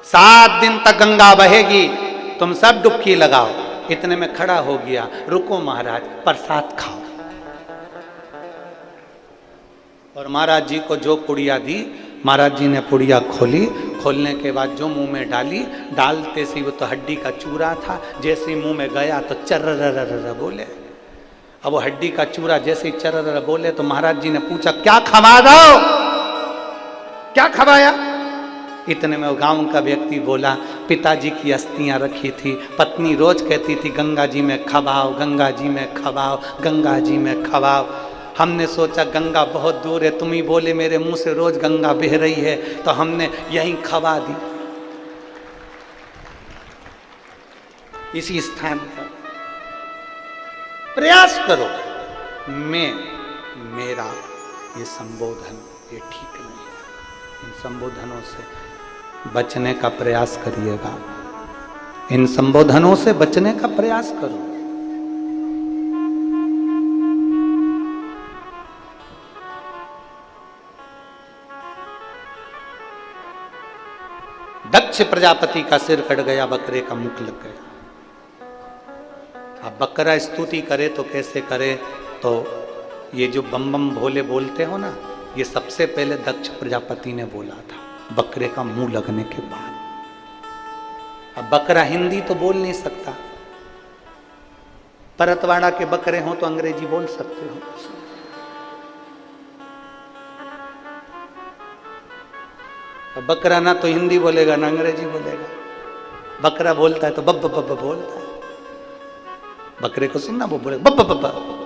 7 दिन तक गंगा बहेगी, तुम सब डुबकी लगाओ। इतने में खड़ा हो गया, रुको महाराज प्रसाद खाओ। और महाराज जी को जो पुड़िया दी, महाराज जी ने पुड़िया खोली, खोलने के बाद जो मुंह में डाली, डालते से वो तो हड्डी का चूरा था, जैसे मुंह में गया तो चर्र बोले। अब वो हड्डी का चूरा जैसे ही चर्र बोले तो महाराज जी ने पूछा क्या खवा दो, क्या खवाया? इतने में वो गांव का व्यक्ति बोला पिताजी की अस्थियां रखी थी, पत्नी रोज कहती थी गंगा जी में खवाओ, गंगा जी में खवाओ, गंगा जी में खवाओ। हमने सोचा गंगा बहुत दूर है, तुम ही बोले मेरे मुंह से रोज गंगा बह रही है, तो हमने यहीं खवा दी इसी स्थान पर। प्रयास करो, मैं मेरा ये संबोधन ये ठीक नहीं है, इन संबोधनों से बचने का प्रयास करिएगा, इन संबोधनों से बचने का प्रयास करो। दक्ष प्रजापति का सिर कट गया, बकरे का मुख लग गया। अब बकरा स्तुति करे तो कैसे करे? तो ये जो बम बम भोले बोलते हो ना, ये सबसे पहले दक्ष प्रजापति ने बोला था, बकरे का मुंह लगने के बाद। अब बकरा हिंदी तो बोल नहीं सकता, परतवाड़ा के बकरे हो तो अंग्रेजी बोल सकते हो। अब बकरा ना तो हिंदी बोलेगा ना अंग्रेजी बोलेगा, बकरा बोलता है तो बब बब बब बोलता है। बकरे को सुनना, वो बोले बब बब बब।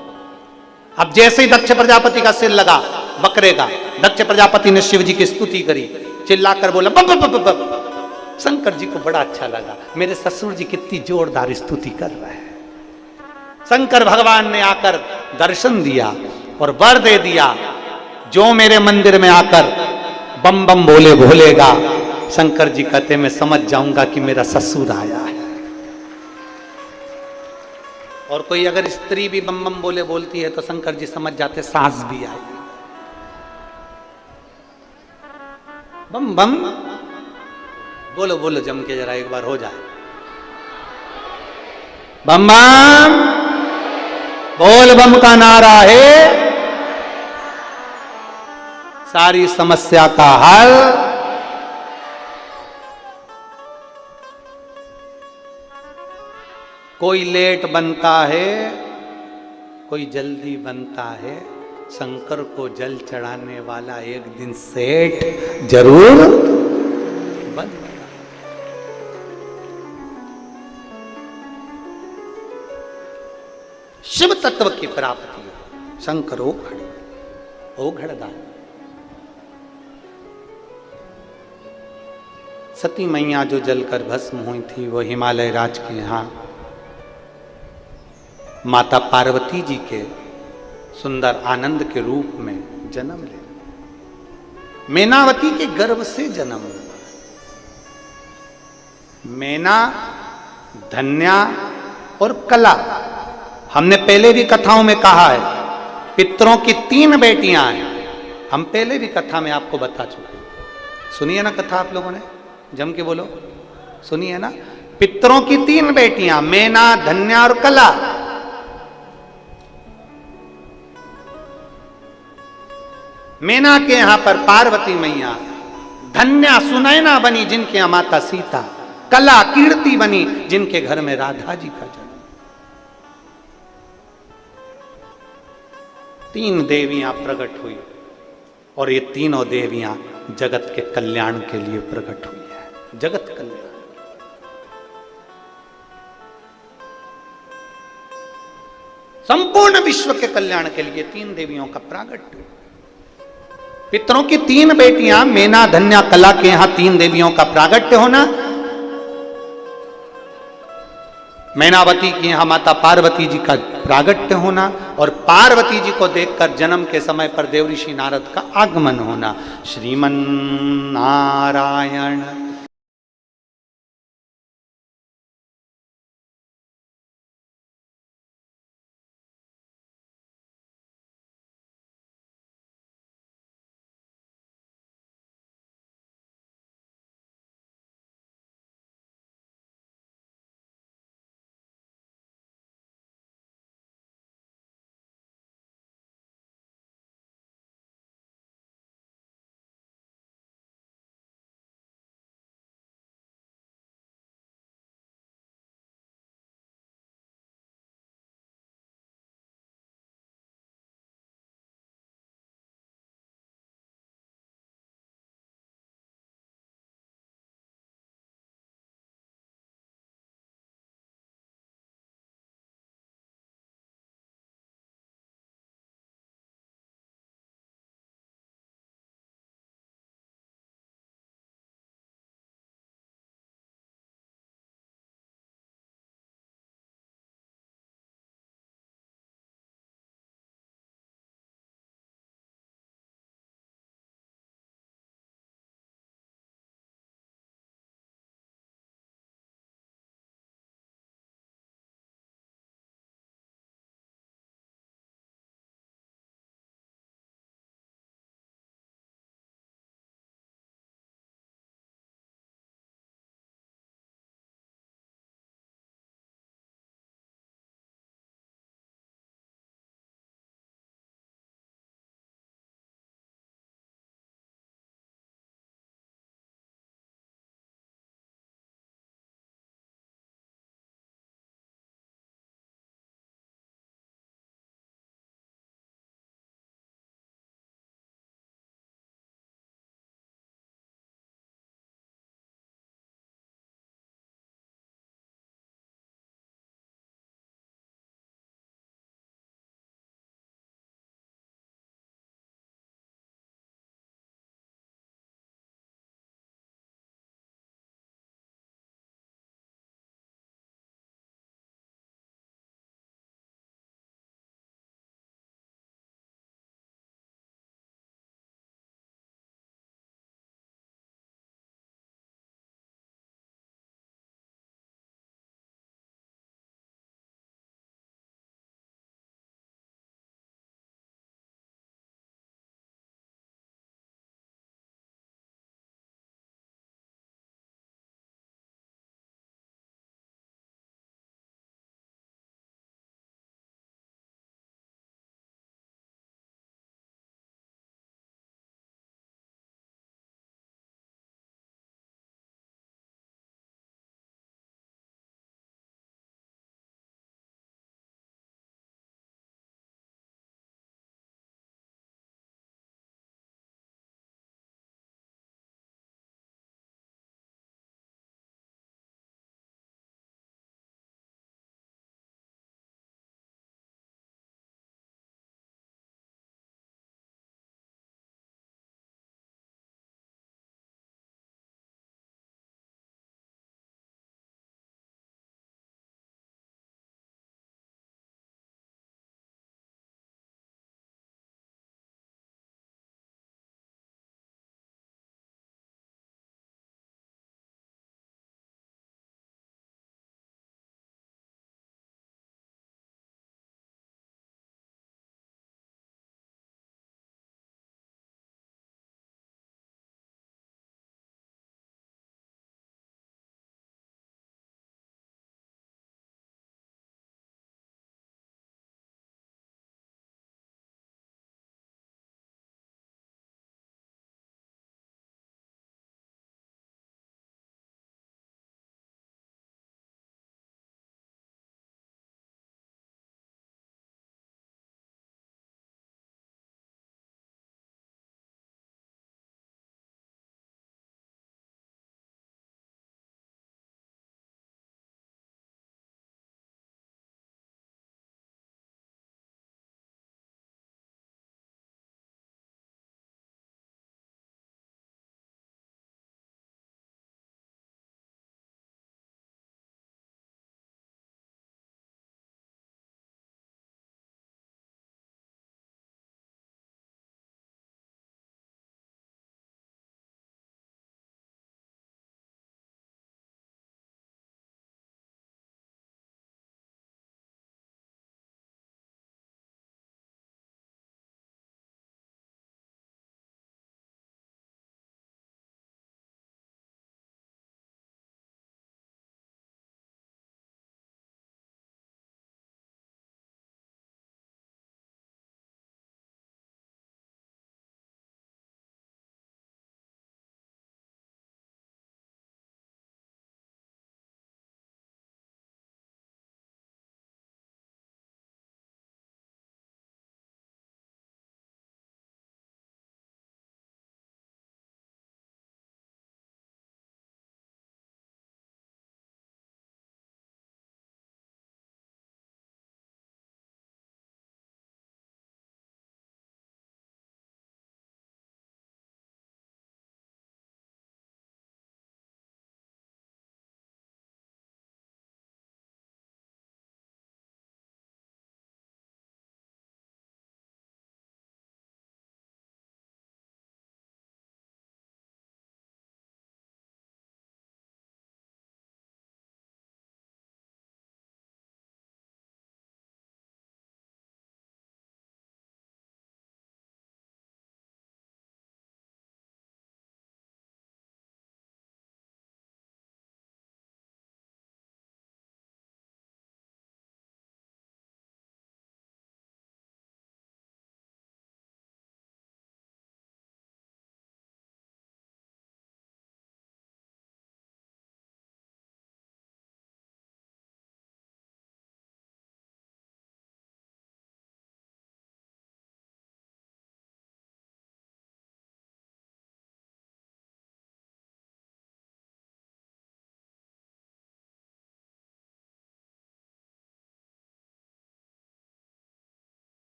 अब जैसे ही दक्ष प्रजापति का सिर लगा बकरे का, दक्ष प्रजापति ने शिव जी की स्तुति करी, चिल्लाकर बोला बब बब बब बब। शंकर जी को बड़ा अच्छा लगा, मेरे ससुर जी कितनी जोरदार स्तुति कर रहे हैं। शंकर भगवान ने आकर दर्शन दिया और वर दे दिया, जो मेरे मंदिर में आकर बम बम बोले भोलेगा, शंकर जी कहते मैं समझ जाऊंगा कि मेरा ससुर आया है। और कोई अगर स्त्री भी बम बम बोले बोलती है तो शंकर जी समझ जाते सास भी आई। बम बम बोलो बोलो जम के जरा एक बार हो जाए। बम बम बोल बम का नारा है सारी समस्या का हल। कोई लेट बनता है, कोई जल्दी बनता है, शंकर को जल चढ़ाने वाला एक दिन सेठ जरूर बन। शिव तत्व की प्राप्ति शंकर ओघड़दान। सती मैया जो जलकर भस्म हुई थी वो हिमालय राज के यहाँ माता पार्वती जी के सुंदर आनंद के रूप में जन्म ले, मैनावती के गर्भ से जन्म हुआ। मैना, धन्या और कला, हमने पहले भी कथाओं में कहा है पितरों की 3 बेटियां हैं। हम पहले भी कथा में आपको बता चुके हैं, सुनिए ना कथा आप लोगों ने, जम के बोलो, सुनिए ना। पितरों की 3 बेटियां मैना, धन्या और कला। मैना के यहां पर पार्वती मैया, धन्या सुनैना बनी जिनके यहां माता सीता, कला कीर्ति बनी जिनके घर में राधा जी का जन्म। 3 देवियां प्रकट हुई और ये तीनों देवियां जगत के कल्याण के लिए प्रकट हुई है। जगत कल्याण, संपूर्ण विश्व के कल्याण के लिए 3 देवियों का प्रागट्य। पितरों की 3 बेटियां मैना, धन्या, कला के यहां 3 देवियों का प्रागट्य होना, मैनावती की यहां माता पार्वती जी का प्रागट्य होना और पार्वती जी को देखकर जन्म के समय पर देवऋषि नारद का आगमन होना। श्रीमन नारायण